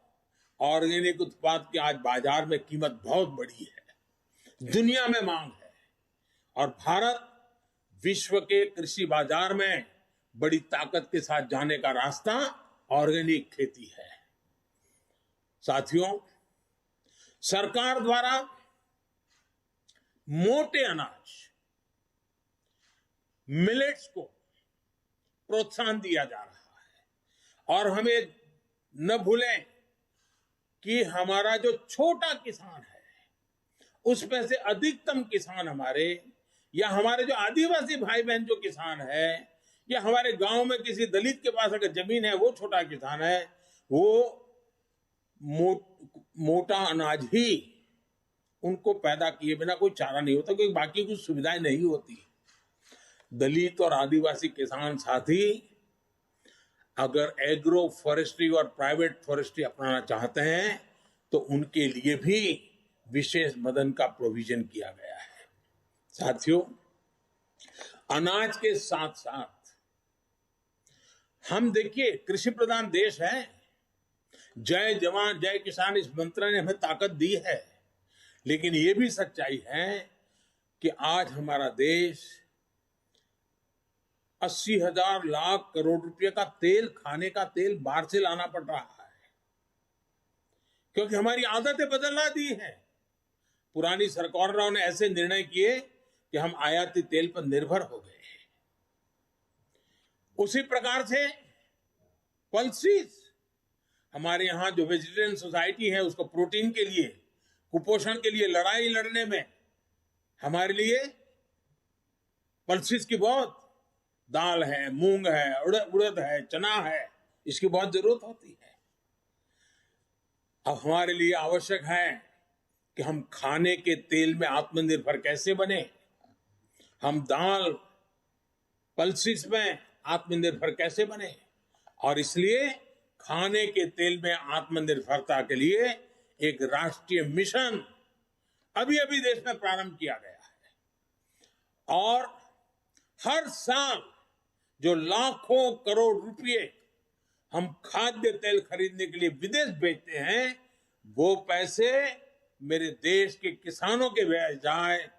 ऑर्गेनिक उत्पाद की आज बाजार में कीमत बहुत बड़ी है, दुनिया में मांग है, और भारत विश्व के कृषि बाजार में बड़ी ताकत के साथ जाने का रास्ता ऑर्गेनिक खेती है। साथियों, सरकार द्वारा मोटे अनाज, मिलेट्स को प्रोत्साहन दिया जा रहा है। और हमें न भूलें कि हमारा जो छोटा किसान है, उसमें से अधिकतम किसान हमारे, या हमारे जो आदिवासी भाई बहन जो किसान है, या हमारे गांव में किसी दलित के पास अगर जमीन है, वो छोटा किसान है, वो मोटा अनाज ही उनको पैदा किए बिना कोई चारा नहीं होता, क्योंकि बाकी कुछ सुविधाएं नहीं होती। दलित और आदिवासी किसान साथी अगर एग्रो फॉरेस्ट्री और प्राइवेट फॉरेस्ट्री अपनाना चाहते हैं, तो उनके लिए भी विशेष मदद का प्रोविजन किया गया है। साथियों, अनाज के साथ साथ हम देखिए कृषि प्रधान देश है। जय जवान जय किसान इस मंत्र ने हमें ताकत दी है, लेकिन ये भी सच्चाई है कि आज हमारा देश 80,000 लाख करोड़ रुपए का तेल, खाने का तेल बाहर से लाना पड़ रहा है, क्योंकि हमारी आदतें बदलना दी है। पुरानी सरकारों ने ऐसे निर्णय किए कि हम आयाती तेल पर निर्भर हो गए। उसी प्रकार से पल्सीज, हमारे यहां जो वेजिटेरियन सोसाइटी है, उसको प्रोटीन के लिए, कुपोषण के लिए लड़ाई लड़ने में हमारे लिए पल्सीज की बहुत, दाल है, मूंग है, उड़द है, चना है, इसकी बहुत जरूरत होती है। अब हमारे लिए आवश्यक है कि हम खाने के तेल में आत्मनिर्भर कैसे बने, हम दाल, पल्सीज में आत्मनिर्भर कैसे बने। और इसलिए खाने के तेल में आत्मनिर्भरता के लिए एक राष्ट्रीय मिशन अभी अभी देश में प्रारंभ किया गया है। और हर साल जो लाखों करोड़ रुपए हम खाद्य तेल खरीदने के लिए विदेश भेजते हैं, वो पैसे मेरे देश के किसानों के व्यय जाए,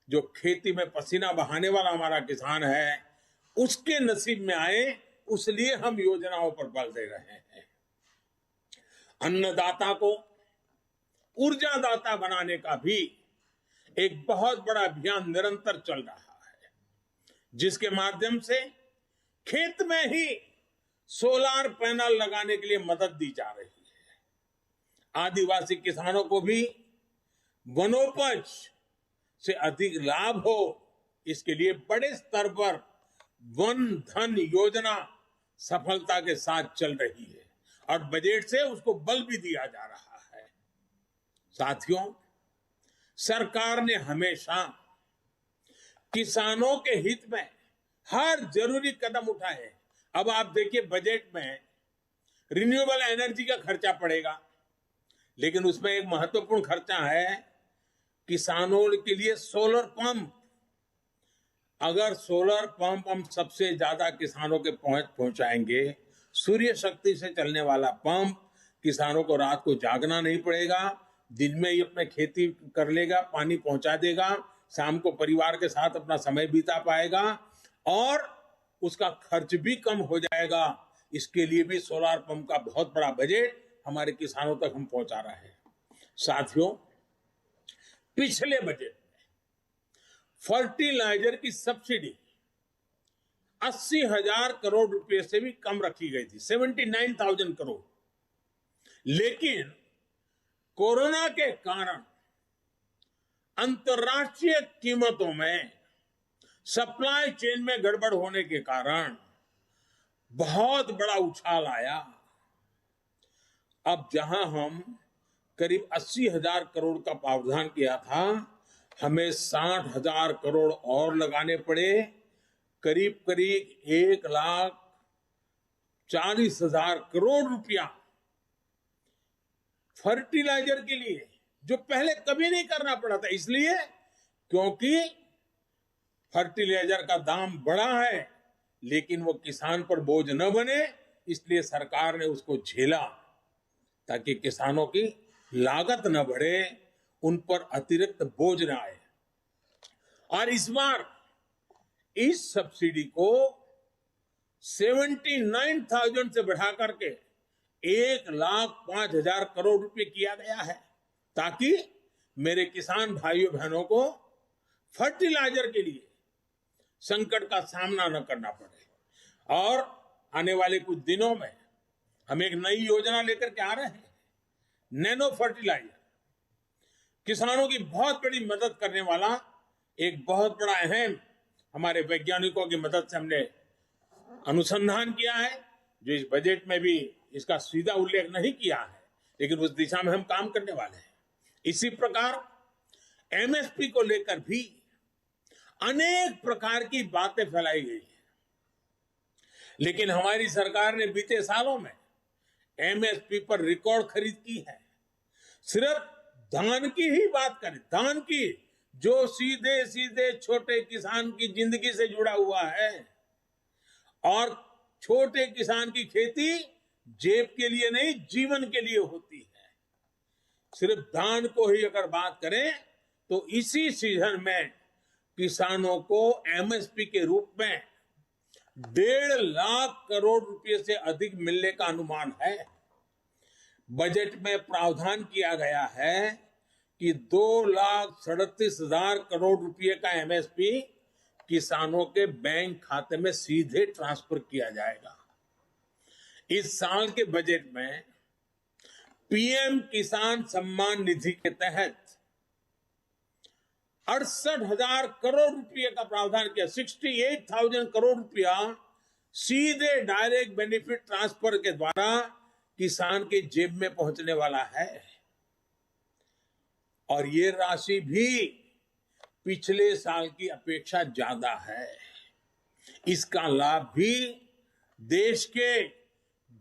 जो खेती में पसीना बहाने वाला हमारा किसान है उसके नसीब में आए, उसलिए हम योजनाओं पर बल दे रहे हैं। अन्नदाता को ऊर्जादाता बनाने का भी एक बहुत बड़ा अभियान निरंतर चल रहा है, जिसके माध्यम से खेत में ही सोलार पैनल लगाने के लिए मदद दी जा रही है। आदिवासी किसानों को भी वनोपज से अधिक लाभ हो, इसके लिए बड़े स्तर पर वन धन योजना सफलता के साथ चल रही है और बजट से उसको बल भी दिया जा रहा है। साथियों, सरकार ने हमेशा किसानों के हित में हर जरूरी कदम उठाए। अब आप देखिए, बजट में रिन्यूएबल एनर्जी का खर्चा पड़ेगा, लेकिन उसमें एक महत्वपूर्ण खर्चा है किसानों के लिए सोलर पंप। अगर सोलर पंप हम सबसे ज्यादा किसानों के पहुंचाएंगे, सूर्य शक्ति से चलने वाला पंप, किसानों को रात को जागना नहीं पड़ेगा, दिन में ही अपने खेती कर लेगा, पानी पहुंचा देगा, शाम को परिवार के साथ अपना समय बिता पाएगा और उसका खर्च भी कम हो जाएगा। इसके लिए भी सोलर पंप का बहुत बड़ा बजट हमारे किसानों तक हम पहुंचा रहे हैं। साथियों, पिछले बजट में फर्टिलाइजर की सब्सिडी 80,000 करोड़ रुपए से भी कम रखी गई थी, 79,000 करोड़। लेकिन कोरोना के कारण अंतर्राष्ट्रीय कीमतों में सप्लाई चेन में गड़बड़ होने के कारण बहुत बड़ा उछाल आया। अब जहां हम करीब 80,000 करोड़ का प्रावधान किया था, हमें 60,000 करोड़ और लगाने पड़े। करीब करीब 1,40,000 करोड़ रुपया फर्टिलाइजर के लिए, जो पहले कभी नहीं करना पड़ा था। इसलिए क्योंकि फर्टिलाइजर का दाम बढ़ा है, लेकिन वो किसान पर बोझ न बने, इसलिए सरकार ने उसको झेला ताकि किसानों की लागत न बढ़े, उन पर अतिरिक्त बोझ न आए। और इस बार इस सब्सिडी को 79,000 से बढ़ा करके 1,05,000 करोड़ रुपए किया गया है, ताकि मेरे किसान भाइयों बहनों को फर्टिलाइजर के लिए संकट का सामना न करना पड़े। और आने वाले कुछ दिनों में हम एक नई योजना लेकर के आ रहे हैं, नैनो फर्टिलाइजर। किसानों की बहुत बड़ी मदद करने वाला एक बहुत बड़ा अहम, हमारे वैज्ञानिकों की मदद से हमने अनुसंधान किया है, जो इस बजट में भी इसका सीधा उल्लेख नहीं किया है, लेकिन उस दिशा में हम काम करने वाले हैं। इसी प्रकार एमएसपी को लेकर भी अनेक प्रकार की बातें फैलाई गई हैं, लेकिन हमारी सरकार ने बीते सालों में एमएसपी पर रिकॉर्ड खरीद की है। सिर्फ धान की ही बात करें, धान की, जो सीधे सीधे छोटे किसान की जिंदगी से जुड़ा हुआ है, और छोटे किसान की खेती जेब के लिए नहीं, जीवन के लिए होती है। सिर्फ धान को ही अगर बात करें तो इसी सीजन में किसानों को एमएसपी के रूप में 1.5 लाख करोड़ रुपए से अधिक मिलने का अनुमान है। बजट में प्रावधान किया गया है कि 2,37,000 करोड़ रुपए का एमएसपी किसानों के बैंक खाते में सीधे ट्रांसफर किया जाएगा। इस साल के बजट में पीएम किसान सम्मान निधि के तहत 68,000 करोड़ रुपए का प्रावधान किया। 68,000 करोड़ रुपया सीधे डायरेक्ट बेनिफिट ट्रांसफर के द्वारा किसान के जेब में पहुंचने वाला है। और ये राशि भी पिछले साल की अपेक्षा ज्यादा है। इसका लाभ भी देश के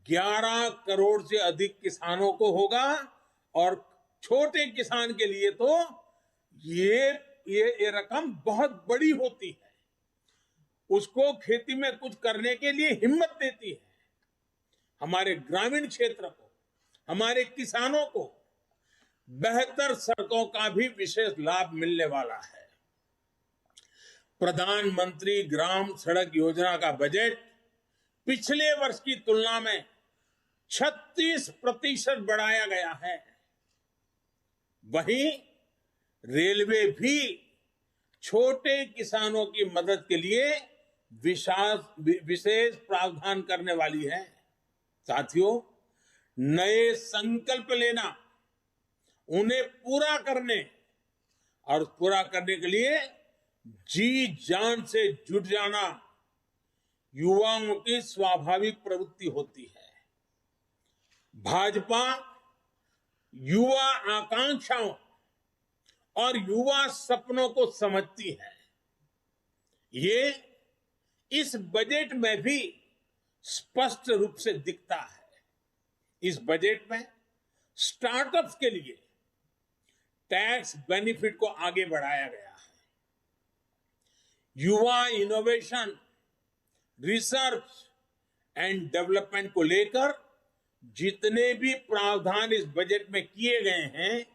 11 करोड़ से अधिक किसानों को होगा, और छोटे किसान के लिए तो ये रकम बहुत बड़ी होती है, उसको खेती में कुछ करने के लिए हिम्मत देती है। हमारे ग्रामीण क्षेत्र को, हमारे किसानों को बेहतर सड़कों का भी विशेष लाभ मिलने वाला है। प्रधानमंत्री ग्राम सड़क योजना का बजट पिछले वर्ष की तुलना में 36% बढ़ाया गया है। वहीं रेलवे भी छोटे किसानों की मदद के लिए विशेष प्रावधान करने वाली है। साथियों, नए संकल्प लेना, उन्हें पूरा करने और पूरा करने के लिए जी जान से जुट जाना युवाओं की स्वाभाविक प्रवृत्ति होती है। भाजपा युवा आकांक्षाओं और युवा सपनों को समझती है। ये इस बजट में भी स्पष्ट रूप से दिखता है। इस बजट में स्टार्टअप्स के लिए टैक्स बेनिफिट को आगे बढ़ाया गया है। युवा इनोवेशन, रिसर्च एंड डेवलपमेंट को लेकर जितने भी प्रावधान इस बजट में किए गए हैं,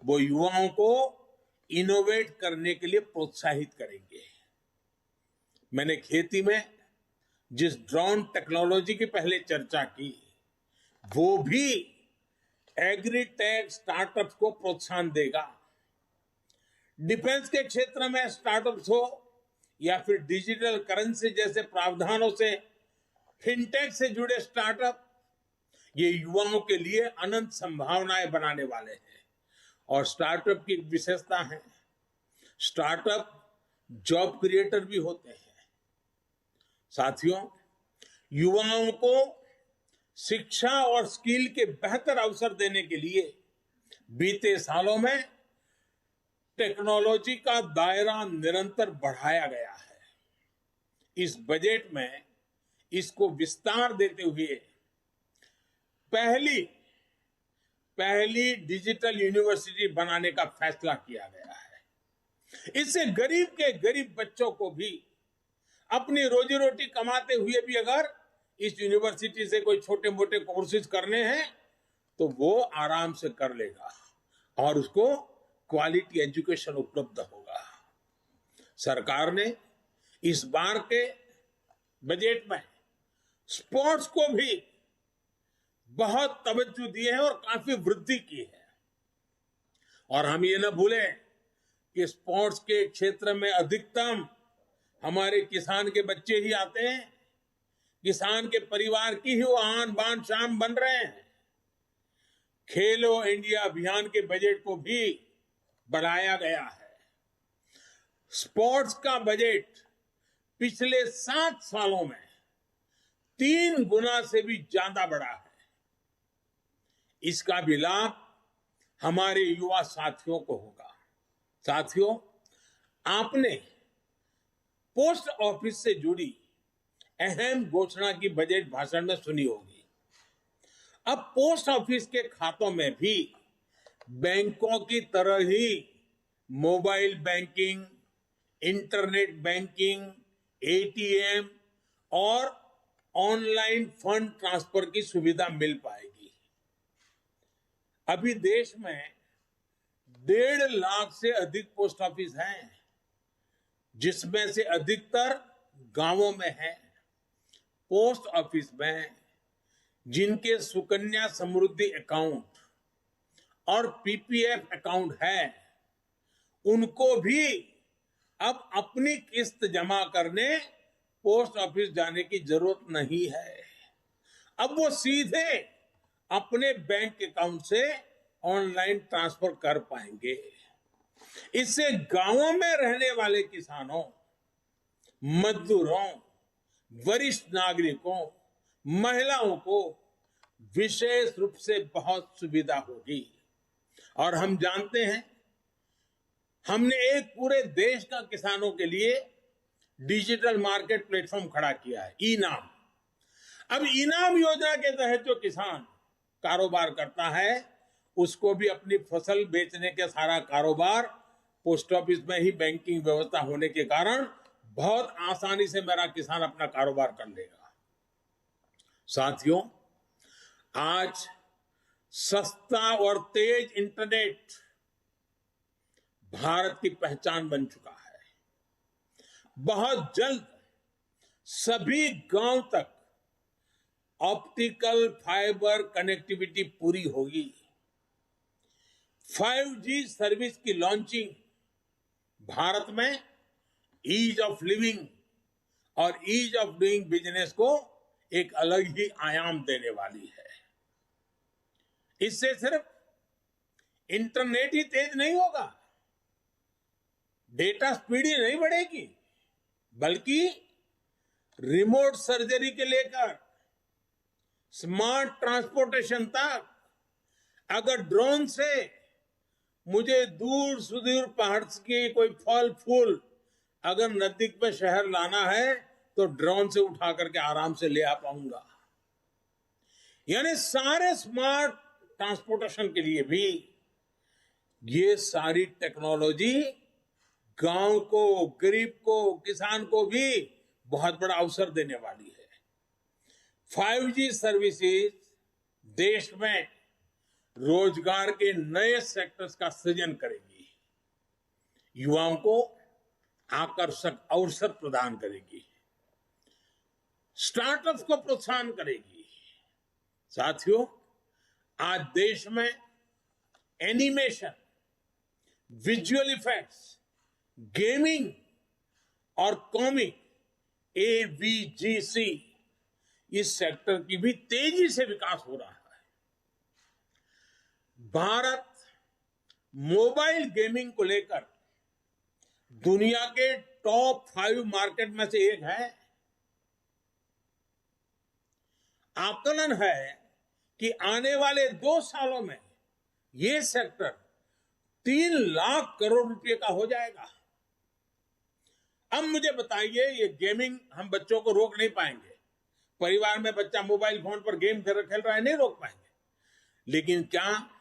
वो युवाओं को इनोवेट करने के लिए प्रोत्साहित करेंगे। मैंने खेती में जिस ड्रोन टेक्नोलॉजी की पहले चर्चा की, वो भी एग्रीटेक स्टार्टअप्स को प्रोत्साहन देगा। डिफेंस के क्षेत्र में स्टार्टअप्स हो या फिर डिजिटल करेंसी जैसे प्रावधानों से फिनटेक से जुड़े स्टार्टअप, ये युवाओं के लिए अनंत संभावनाएं बनाने वाले हैं। और स्टार्टअप की विशेषता है, स्टार्टअप जॉब क्रिएटर भी होते हैं। साथियों, युवाओं को शिक्षा और स्किल के बेहतर अवसर देने के लिए बीते सालों में टेक्नोलॉजी का दायरा निरंतर बढ़ाया गया है। इस बजट में इसको विस्तार देते हुए पहली डिजिटल यूनिवर्सिटी बनाने का फैसला किया गया है। इससे गरीब के गरीब बच्चों को भी अपनी रोजी रोटी कमाते हुए भी अगर इस यूनिवर्सिटी से कोई छोटे मोटे कोर्सेज करने हैं तो वो आराम से कर लेगा और उसको क्वालिटी एजुकेशन उपलब्ध होगा। सरकार ने इस बार के बजट में स्पोर्ट्स को भी बहुत तवज्जो दी है और काफी वृद्धि की है। और हम ये न भूलें कि स्पोर्ट्स के क्षेत्र में अधिकतम हमारे किसान के बच्चे ही आते हैं। किसान के परिवार की ही वो आन बान शान बन रहे हैं। खेलो इंडिया अभियान के बजट को भी बढ़ाया गया है। स्पोर्ट्स का बजट पिछले 7 सालों में 3 गुना से भी ज्यादा बढ़ा है। इसका भी लाभ हमारे युवा साथियों को होगा। साथियों, आपने पोस्ट ऑफिस से जुड़ी अहम घोषणा की बजट भाषण में सुनी होगी। अब पोस्ट ऑफिस के खातों में भी बैंकों की तरह ही mobile banking, internet banking, ATM और ऑनलाइन फंड ट्रांसफर की सुविधा मिल पाएगी। अभी देश में 1.5 लाख से अधिक पोस्ट ऑफिस हैं, जिसमें से अधिकतर गांवों में है। पोस्ट ऑफिस में जिनके सुकन्या समृद्धि अकाउंट और पीपीएफ अकाउंट है, उनको भी अब अपनी किस्त जमा करने पोस्ट ऑफिस जाने की जरूरत नहीं है। अब वो सीधे अपने बैंक अकाउंट से ऑनलाइन ट्रांसफर कर पाएंगे। इससे गांवों में रहने वाले किसानों, मजदूरों, वरिष्ठ नागरिकों, महिलाओं को विशेष रूप से बहुत सुविधा होगी। और हम जानते हैं, हमने एक पूरे देश का किसानों के लिए डिजिटल मार्केट प्लेटफॉर्म खड़ा किया है, ई-नाम। अब ई-नाम योजना के तहत जो किसान कारोबार करता है, उसको भी अपनी फसल बेचने के सारा कारोबार पोस्ट ऑफिस में ही बैंकिंग व्यवस्था होने के कारण बहुत आसानी से मेरा किसान अपना कारोबार कर लेगा। साथियों, आज सस्ता और तेज इंटरनेट भारत की पहचान बन चुका है। बहुत जल्द सभी गांव तक ऑप्टिकल फाइबर कनेक्टिविटी पूरी होगी। 5G सर्विस की लॉन्चिंग भारत में ईज ऑफ लिविंग और ईज ऑफ डूइंग बिजनेस को एक अलग ही आयाम देने वाली है। इससे सिर्फ इंटरनेट ही तेज नहीं होगा, डेटा स्पीड ही नहीं बढ़ेगी, बल्कि रिमोट सर्जरी के लेकर स्मार्ट ट्रांसपोर्टेशन तक, अगर ड्रोन से मुझे दूर सुदूर पहाड़ के कोई फल फूल अगर नजदीक में शहर लाना है तो ड्रोन से उठा करके आराम से ले आ पाऊंगा। यानी सारे स्मार्ट ट्रांसपोर्टेशन के लिए भी ये सारी टेक्नोलॉजी गांव को, गरीब को, किसान को भी बहुत बड़ा अवसर देने वाली है। 5G सर्विसेज देश में रोजगार के नए सेक्टर्स का सृजन करेगी, युवाओं को आकर्षक अवसर प्रदान करेगी, स्टार्टअप्स को प्रोत्साहन करेगी। साथियों, आज देश में एनिमेशन, विजुअल इफेक्ट्स, गेमिंग और कॉमिक AVGC इस सेक्टर की भी तेजी से विकास हो रहा है। भारत मोबाइल गेमिंग को लेकर दुनिया के टॉप 5 मार्केट में से एक है। आकलन है कि आने वाले 2 सालों में यह सेक्टर 3 लाख करोड़ रुपए का हो जाएगा। अब मुझे बताइए, ये गेमिंग हम बच्चों को रोक नहीं पाएंगे। परिवार में बच्चा मोबाइल फोन पर गेम खेल रहा है, नहीं रोक पाएंगे। लेकिन क्या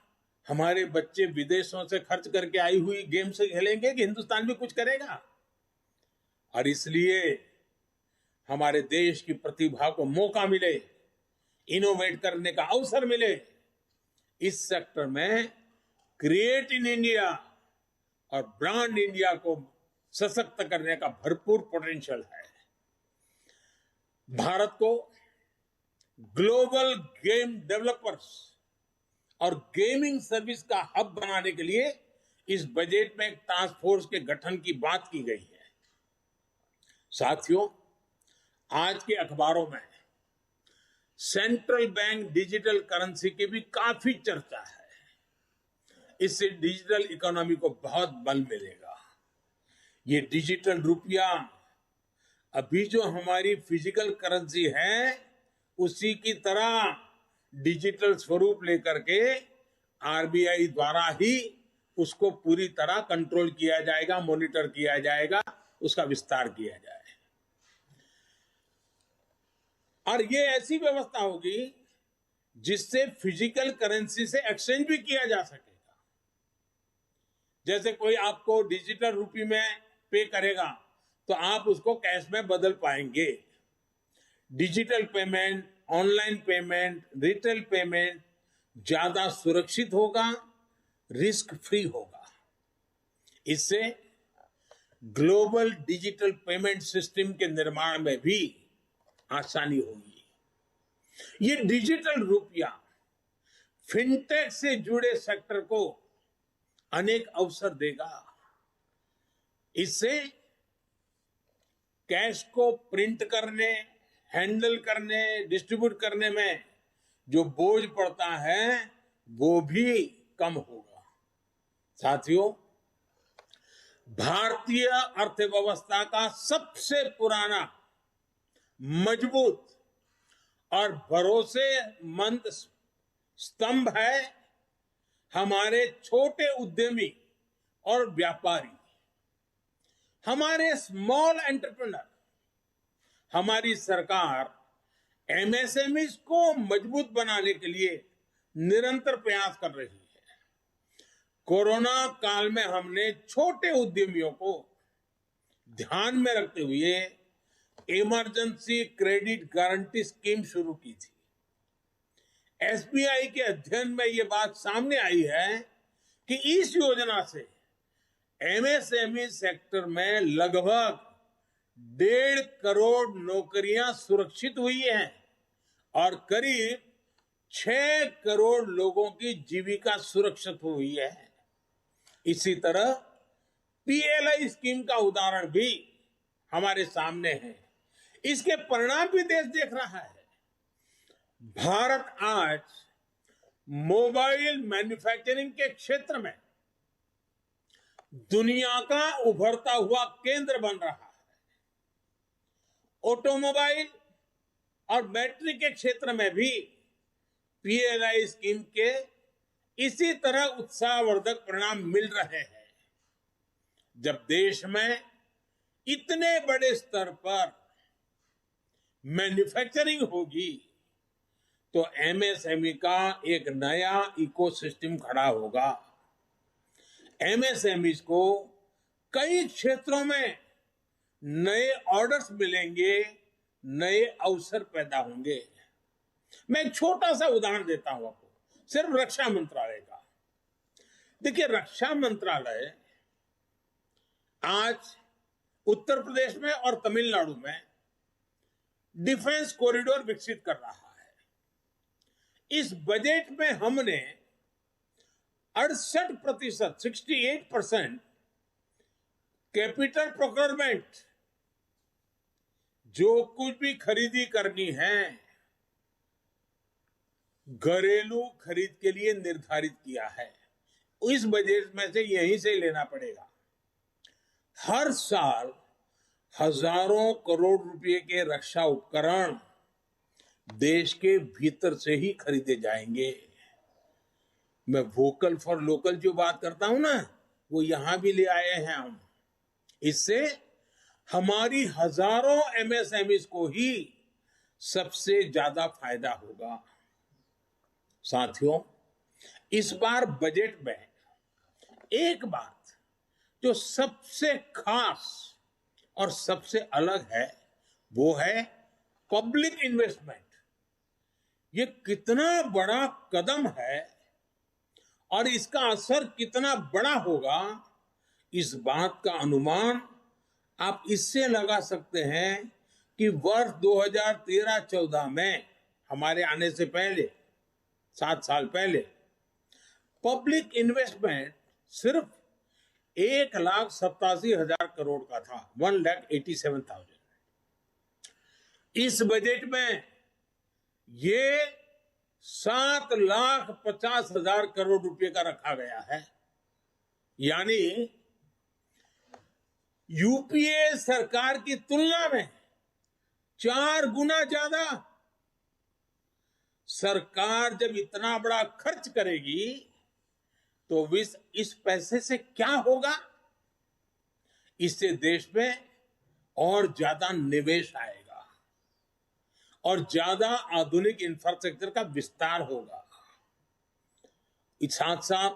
हमारे बच्चे विदेशों से खर्च करके आई हुई गेम से खेलेंगे कि हिंदुस्तान भी कुछ करेगा? और इसलिए हमारे देश की प्रतिभा को मौका मिले, इनोवेट करने का अवसर मिले। इस सेक्टर में क्रिएट इन इंडिया और ब्रांड इंडिया को सशक्त करने का भरपूर पोटेंशियल है। भारत को ग्लोबल गेम डेवलपर्स और गेमिंग सर्विस का हब बनाने के लिए इस बजट में एक टास्क फोर्स के गठन की बात की गई है। साथियों, आज के अखबारों में सेंट्रल बैंक डिजिटल करेंसी की भी काफी चर्चा है। इससे डिजिटल इकोनॉमी को बहुत बल मिलेगा। ये डिजिटल रुपया अभी जो हमारी फिजिकल करेंसी है उसी की तरह डिजिटल स्वरूप लेकर के RBI द्वारा ही उसको पूरी तरह कंट्रोल किया जाएगा, मॉनिटर किया जाएगा, उसका विस्तार किया जाए। और ये ऐसी व्यवस्था होगी जिससे फिजिकल करेंसी से एक्सचेंज भी किया जा सकेगा। जैसे कोई आपको डिजिटल रुपये में पे करेगा तो आप उसको कैश में बदल पाएंगे। Digital payment, online payment, retail payment ज्यादा सुरक्षित होगा, रिस्क फ्री होगा। इससे ग्लोबल डिजिटल पेमेंट सिस्टम के निर्माण में भी आसानी होगी। ये डिजिटल रुपया फिनटेक से जुड़े सेक्टर को अनेक अवसर देगा। इससे कैश को प्रिंट करने, हैंडल करने, डिस्ट्रीब्यूट करने में जो बोझ पड़ता है वो भी कम होगा। साथियों, भारतीय अर्थव्यवस्था का सबसे पुराना, मजबूत और भरोसेमंद स्तंभ है हमारे छोटे उद्यमी और व्यापारी, हमारे स्मॉल एंटरप्रेन्योर। हमारी सरकार MSMEs को मजबूत बनाने के लिए निरंतर प्रयास कर रही है। कोरोना काल में हमने छोटे उद्यमियों को ध्यान में रखते हुए इमरजेंसी क्रेडिट गारंटी स्कीम शुरू की थी। एसबीआई के अध्ययन में ये बात सामने आई है कि इस योजना से एमएसएमई सेक्टर में लगभग 1.5 करोड़ नौकरियां सुरक्षित हुई हैं और करीब 6 करोड़ लोगों की जीविका सुरक्षित हुई है। इसी तरह पीएलआई स्कीम का उदाहरण भी हमारे सामने है। इसके परिणाम भी देश देख रहा है। भारत आज मोबाइल मैन्युफैक्चरिंग के क्षेत्र में दुनिया का उभरता हुआ केंद्र बन रहा है। ऑटोमोबाइल और बैटरी के क्षेत्र में भी पीएलआई स्कीम के इसी तरह उत्साहवर्धक परिणाम मिल रहे हैं। जब देश में इतने बड़े स्तर पर मैन्युफैक्चरिंग होगी तो एमएसएमई का एक नया इकोसिस्टम खड़ा होगा। एमएसएमई को कई क्षेत्रों में नए ऑर्डर्स मिलेंगे, नए अवसर पैदा होंगे। मैं एक छोटा सा उदाहरण देता हूं आपको, सिर्फ रक्षा मंत्रालय का। देखिए, रक्षा मंत्रालय आज उत्तर प्रदेश में और तमिलनाडु में डिफेंस कॉरिडोर विकसित कर रहा है। इस बजट में हमने 68%, 68% कैपिटल प्रोक्योरमेंट, जो कुछ भी खरीदी करनी है, घरेलू खरीद के लिए निर्धारित किया है। इस बजट में से यहीं से लेना पड़ेगा। हर साल हजारों करोड़ रुपए के रक्षा उपकरण देश के भीतर से ही खरीदे जाएंगे। मैं वोकल फॉर लोकल जो बात करता हूं ना, वो यहां भी ले आए हैं हम। इससे हमारी हजारों एमएसएमई को ही सबसे ज्यादा फायदा होगा। साथियों, इस बार बजट में एक बात जो सबसे खास और सबसे अलग है, वो है पब्लिक इन्वेस्टमेंट। ये कितना बड़ा कदम है और इसका असर कितना बड़ा होगा, इस बात का अनुमान आप इससे लगा सकते हैं कि वर्ष 2013-14 में, हमारे आने से पहले 7 साल पहले, पब्लिक इन्वेस्टमेंट सिर्फ 1,87,000 करोड़ का था, 1,87,000। इस बजट में ये 7,50,000 करोड़ रुपए का रखा गया है। यानी यूपीए सरकार की तुलना में 4 गुना ज्यादा। सरकार जब इतना बड़ा खर्च करेगी तो इस पैसे से क्या होगा? इससे देश में और ज्यादा निवेश आएगा और ज्यादा आधुनिक इंफ्रास्ट्रक्चर का विस्तार होगा। साथ साथ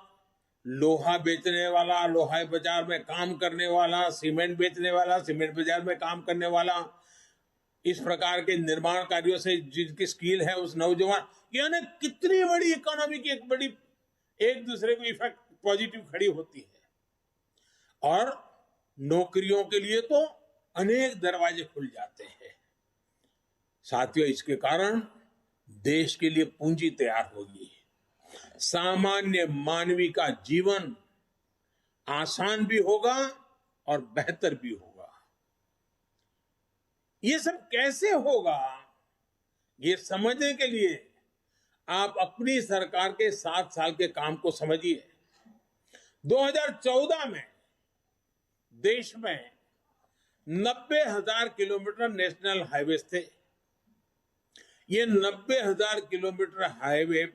लोहा बेचने वाला, लोहा बाजार में काम करने वाला, सीमेंट बेचने वाला, सीमेंट बाजार में काम करने वाला, इस प्रकार के निर्माण कार्यों से जिनकी स्किल है उस नौजवान, यानी कितनी बड़ी इकोनॉमी की एक बड़ी एक दूसरे को इफेक्ट पॉजिटिव खड़ी होती है। और नौकरियों के लिए तो अनेक दरवाजे खुल जाते हैं। साथियों, इसके कारण देश के लिए पूंजी तैयार होगी। सामान्य मानवी का जीवन आसान भी होगा और बेहतर भी होगा। ये सब कैसे होगा, ये समझने के लिए आप अपनी सरकार के 7 साल के काम को समझिए। 2014 में देश में 90,000 किलोमीटर नेशनल हाईवे थे। ये 90,000 किलोमीटर हाईवे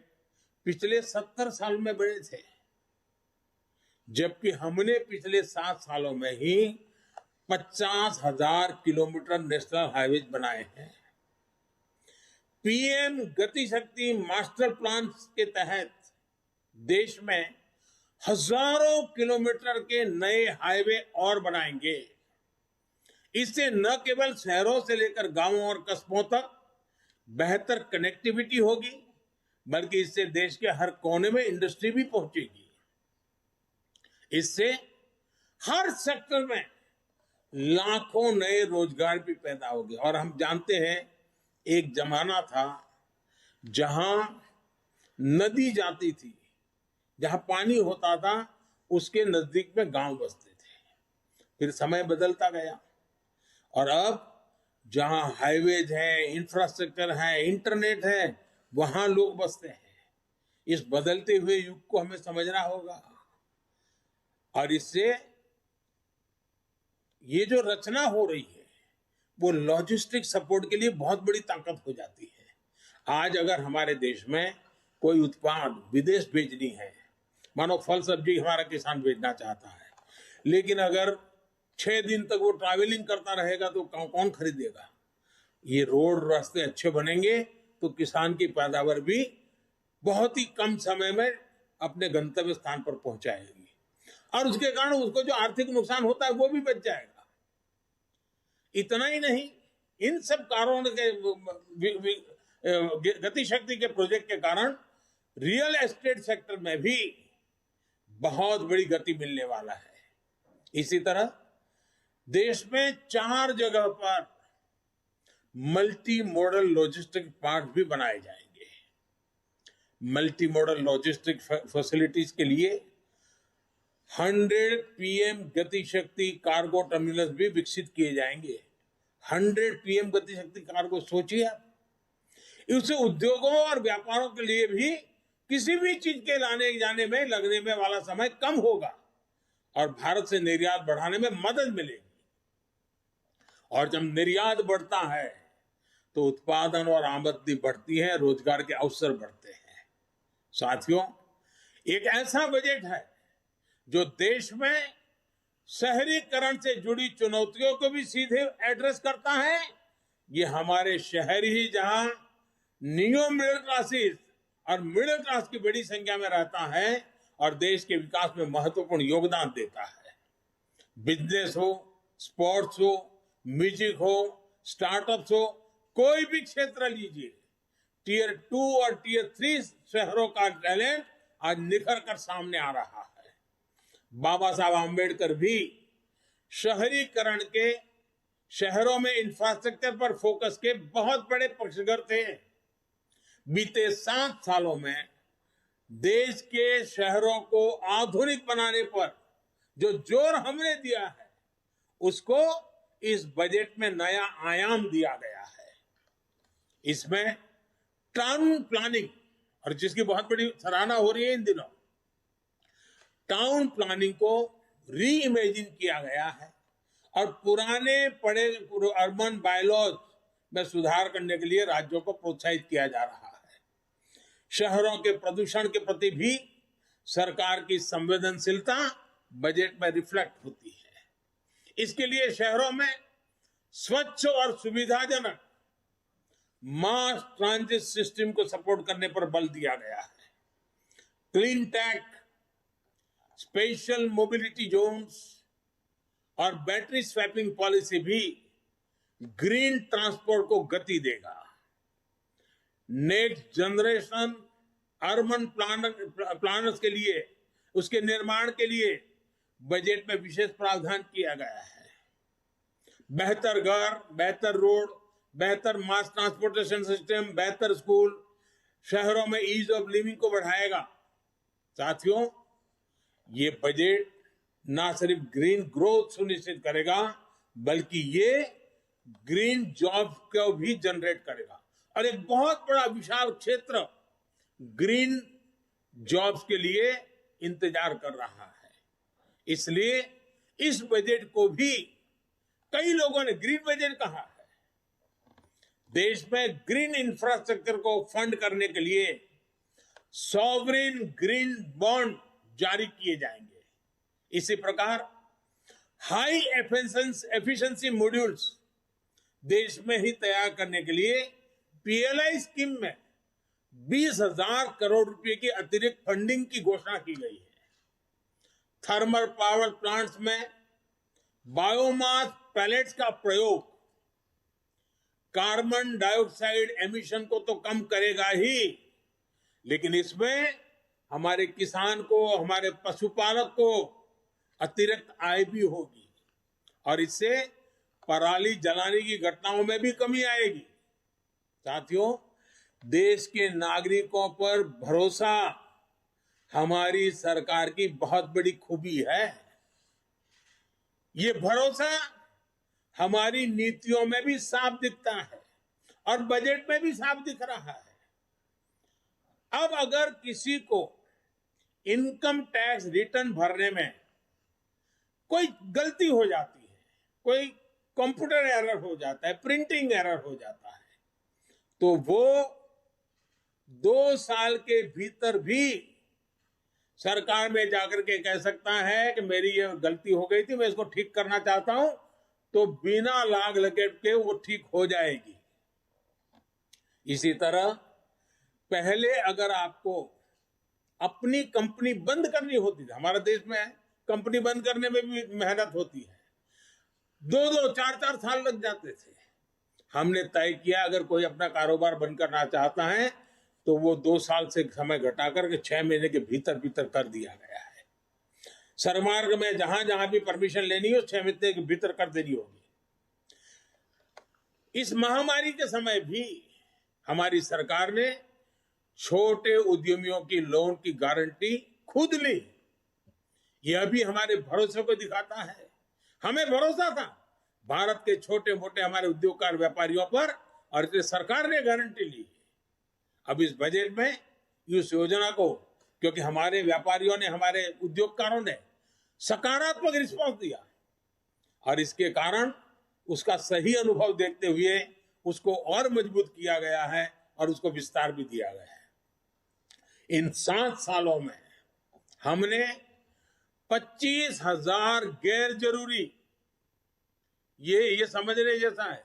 पिछले 70 साल में बने थे, जबकि हमने पिछले 7 सालों में ही 50,000 किलोमीटर नेशनल हाईवे बनाए हैं। पीएम गति शक्ति मास्टर प्लान के तहत देश में हजारों किलोमीटर के नए हाईवे और बनाएंगे। इससे न केवल शहरों से लेकर गांवों और कस्बों तक बेहतर कनेक्टिविटी होगी, बल्कि इससे देश के हर कोने में इंडस्ट्री भी पहुंचेगी। इससे हर सेक्टर में लाखों नए रोजगार भी पैदा होंगे। और हम जानते हैं एक जमाना था जहां नदी जाती थी, जहां पानी होता था, उसके नजदीक में गांव बसते थे। फिर समय बदलता गया और अब जहां हाईवेज है, इंफ्रास्ट्रक्चर है, इंटरनेट है, वहां लोग बसते हैं। इस बदलते हुए युग को हमें समझना होगा और इससे ये जो रचना हो रही है वो लॉजिस्टिक सपोर्ट के लिए बहुत बड़ी ताकत हो जाती है। आज अगर हमारे देश में कोई उत्पाद विदेश भेजनी है, मानो फल सब्जी हमारा किसान भेजना चाहता है, लेकिन अगर 6 दिन तक वो ट्रैवलिंग करता रहेगा तो कौन खरीदेगा? ये रोड रास्ते अच्छे बनेंगे तो किसान की पैदावार भी बहुत ही कम समय में अपने गंतव्य स्थान पर पहुंचाएगी और उसके कारण उसको जो आर्थिक नुकसान होता है वो भी बच जाएगा। इतना ही नहीं, इन सब कारणों के गति शक्ति के प्रोजेक्ट के कारण रियल एस्टेट सेक्टर में भी बहुत बड़ी गति मिलने वाला है। इसी तरह देश में 4 जगह पर मल्टी मॉडल लॉजिस्टिक पार्क भी बनाए जाएंगे। मल्टी मॉडल लॉजिस्टिक फैसिलिटीज के लिए 100 पीएम गति शक्ति कार्गो टर्मिनल्स भी विकसित किए जाएंगे। 100 पीएम गति शक्ति कार्गो, सोचिए आप। इससे उद्योगों और व्यापारों के लिए भी किसी भी चीज के लाने जाने में लगने में वाला समय कम होगा और भारत से निर्यात बढ़ाने में मदद मिलेगी। और जब निर्यात बढ़ता है तो उत्पादन और आमदनी बढ़ती है, रोजगार के अवसर बढ़ते हैं। साथियों, एक ऐसा बजट है जो देश में शहरीकरण से जुड़ी चुनौतियों को भी सीधे एड्रेस करता है। ये हमारे शहर ही जहां नियो मिडिल क्लासेस और मिडिल क्लास की बड़ी संख्या में रहता है और देश के विकास में महत्वपूर्ण योगदान देता है। बिजनेस हो, स्पोर्ट्स हो, म्यूजिक हो, स्टार्टअप्स हो, कोई भी क्षेत्र लीजिए, टियर 2 और टियर 3 शहरों का टैलेंट आज निखर कर सामने आ रहा है। बाबा साहब आम्बेडकर भी शहरीकरण के, शहरों में इंफ्रास्ट्रक्चर पर फोकस के बहुत बड़े पक्षधर थे। बीते 7 सालों में देश के शहरों को आधुनिक बनाने पर जो जोर हमने दिया है उसको इस बजट में नया आयाम दिया गया है। इसमें टाउन प्लानिंग, और जिसकी बहुत बड़ी सराहना हो रही है इन दिनों, टाउन प्लानिंग को री इमेजिन किया गया है और पुराने पड़े अर्बन बायलॉज में सुधार करने के लिए राज्यों को प्रोत्साहित किया जा रहा है। शहरों के प्रदूषण के प्रति भी सरकार की संवेदनशीलता बजट में रिफ्लेक्ट होती है। इसके लिए शहरों में स्वच्छ और सुविधाजनक मास ट्रांजिट सिस्टम को सपोर्ट करने पर बल दिया गया है। Clean tech, special mobility zones और बैटरी स्वैपिंग पॉलिसी भी ग्रीन ट्रांसपोर्ट को गति देगा। नेक्स्ट जनरेशन अर्बन प्लानर्स के लिए, उसके निर्माण के लिए बजट में विशेष प्रावधान किया गया है। बेहतर घर, बेहतर रोड, बेहतर मास ट्रांसपोर्टेशन सिस्टम, बेहतर स्कूल, शहरों में ईज ऑफ लिविंग को बढ़ाएगा। साथियों, ये बजट ना सिर्फ ग्रीन ग्रोथ सुनिश्चित करेगा बल्कि ये ग्रीन जॉब को भी जनरेट करेगा और एक बहुत बड़ा विशाल क्षेत्र ग्रीन जॉब्स के लिए इंतजार कर रहा है। इसलिए इस बजट को भी कई लोगों ने ग्रीन बजट कहा है। देश में ग्रीन इंफ्रास्ट्रक्चर को फंड करने के लिए सॉवरेन ग्रीन बॉन्ड जारी किए जाएंगे। इसी प्रकार हाई एफिशिएंसी मॉड्यूल्स देश में ही तैयार करने के लिए पीएलआई स्कीम में 20,000 करोड़ रुपए की अतिरिक्त फंडिंग की घोषणा की गई है। थर्मल पावर प्लांट्स में बायोमास पैलेट्स का प्रयोग कार्बन डाइऑक्साइड एमिशन को तो कम करेगा ही, लेकिन इसमें हमारे किसान को, हमारे पशुपालक को अतिरिक्त आय भी होगी और इससे पराली जलाने की घटनाओं में भी कमी आएगी। साथियों, देश के नागरिकों पर भरोसा हमारी सरकार की बहुत बड़ी खूबी है। ये भरोसा हमारी नीतियों में भी साफ दिखता है और बजट में भी साफ दिख रहा है। अब अगर किसी को इनकम टैक्स रिटर्न भरने में कोई गलती हो जाती है, कोई कंप्यूटर एरर हो जाता है, प्रिंटिंग एरर हो जाता है, तो वो 2 साल के भीतर भी सरकार में जाकर के कह सकता है कि मेरी ये गलती हो गई थी, मैं इसको ठीक करना चाहता हूं, तो बिना लाग लपेट के वो ठीक हो जाएगी। इसी तरह पहले अगर आपको अपनी कंपनी बंद करनी होती थी, हमारे देश में कंपनी बंद करने में भी मेहनत होती है, 2-2, 4-4 साल लग जाते थे। हमने तय किया अगर कोई अपना कारोबार बंद करना चाहता है तो वो 2 साल से समय घटाकर के 6 महीने के भीतर भीतर कर दिया गया है। सरमार्ग में जहां जहां भी परमिशन लेनी हो 6 महीने के भीतर कर देनी होगी। इस महामारी के समय भी हमारी सरकार ने छोटे उद्यमियों की लोन की गारंटी खुद ली। यह भी हमारे भरोसे को दिखाता है। हमें भरोसा था भारत के छोटे मोटे हमारे उद्योगकार व्यापारियों पर, और इसलिए सरकार ने गारंटी ली। अब इस बजट में इस योजना को, क्योंकि हमारे व्यापारियों ने, हमारे उद्योगकारों ने सकारात्मक रिस्पॉन्स दिया और इसके कारण उसका सही अनुभव देखते हुए उसको और मजबूत किया गया है और उसको विस्तार भी दिया गया है। इन 7 सालों में हमने 25,000 गैर जरूरी, ये समझने जैसा है,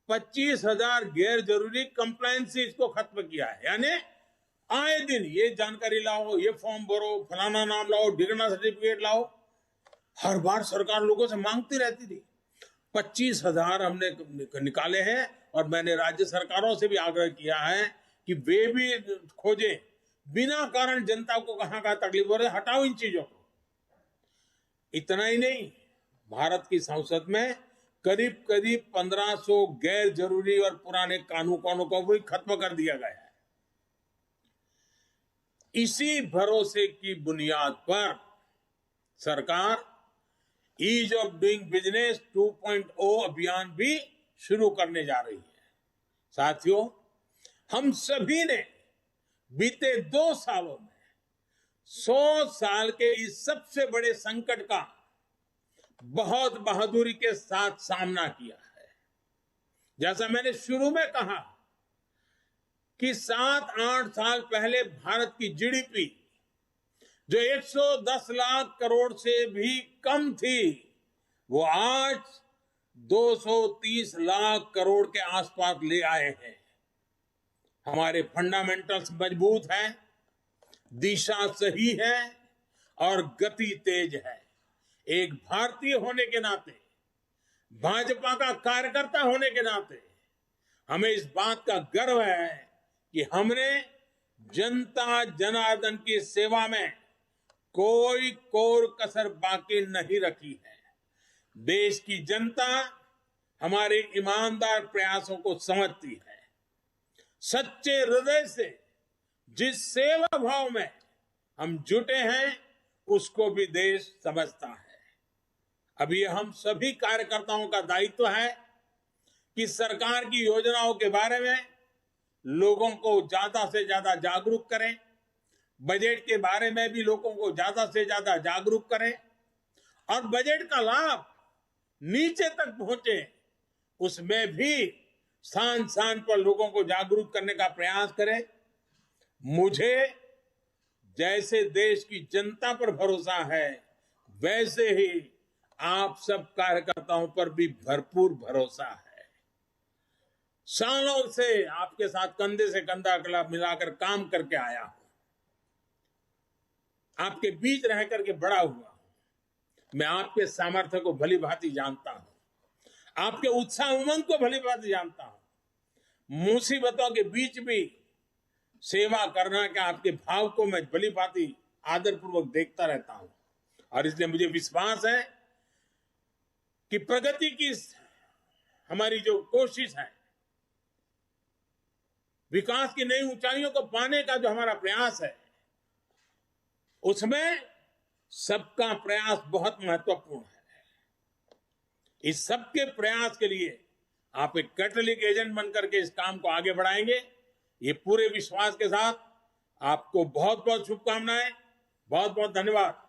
25,000 गैर जरूरी कंप्लायंसेस को खत्म किया है। यानी आए दिन ये जानकारी लाओ, ये फॉर्म भरो, फलाना नाम लाओ, डिग्री सर्टिफिकेट लाओ, हर बार सरकार लोगों से मांगती रहती थी। 25,000 हमने निकाले हैं और मैंने राज्य सरकारों से भी आग्रह किया है कि वे भी खोजें, बिना कारण जनता को कहां कहां तकलीफ हो रही है, हटाओ इन चीजों को। इतना ही नहीं, भारत की संसद में करीब करीब 1500 गैर जरूरी और पुराने कानूनों को भी खत्म कर दिया गया है। इसी भरोसे की बुनियाद पर सरकार ईज ऑफ डूइंग बिजनेस 2.0 अभियान भी शुरू करने जा रही है। साथियों, हम सभी ने बीते 2 सालों में 100 साल के इस सबसे बड़े संकट का बहुत बहादुरी के साथ सामना किया है। जैसा मैंने शुरू में कहा कि 7-8 साल पहले भारत की जीडीपी जो 110 लाख करोड़ से भी कम थी, वो आज 230 लाख करोड़ के आसपास ले आए हैं। हमारे फंडामेंटल्स मजबूत हैं, दिशा सही है और गति तेज है। एक भारतीय होने के नाते, भाजपा का कार्यकर्ता होने के नाते हमें इस बात का गर्व है कि हमने जनता जनार्दन की सेवा में कोई कोर कसर बाकी नहीं रखी है। देश की जनता हमारे ईमानदार प्रयासों को समझती है। सच्चे हृदय से जिस सेवा भाव में हम जुटे हैं, उसको भी देश समझता है। अब ये हम सभी कार्यकर्ताओं का दायित्व है कि सरकार की योजनाओं के बारे में लोगों को ज्यादा से ज्यादा जागरूक करें, बजट के बारे में भी लोगों को ज्यादा से ज्यादा जागरूक करें और बजट का लाभ नीचे तक पहुंचे, उसमें भी स्थान स्थान पर लोगों को जागरूक करने का प्रयास करें। मुझे जैसे देश की जनता पर भरोसा है, वैसे ही आप सब कार्यकर्ताओं पर भी भरपूर भरोसा है। सालों से आपके साथ कंधे से कंधा मिलाकर काम करके आया हूं, आपके बीच रह करके बड़ा हुआ हूं। मैं आपके सामर्थ्य को भली भांति जानता हूं, आपके उत्साह उमंग को भली भांति जानता हूं। मुसीबतों के बीच भी सेवा करना के आपके भाव को मैं भली भांति आदरपूर्वक देखता रहता हूं और इसलिए मुझे विश्वास है कि प्रगति की हमारी जो कोशिश है, विकास की नई ऊंचाइयों को पाने का जो हमारा प्रयास है, उसमें सबका प्रयास बहुत महत्वपूर्ण है। इस सबके प्रयास के लिए आप एक कैटलिक एजेंट बनकर के इस काम को आगे बढ़ाएंगे, ये पूरे विश्वास के साथ आपको बहुत बहुत शुभकामनाएं, बहुत बहुत धन्यवाद।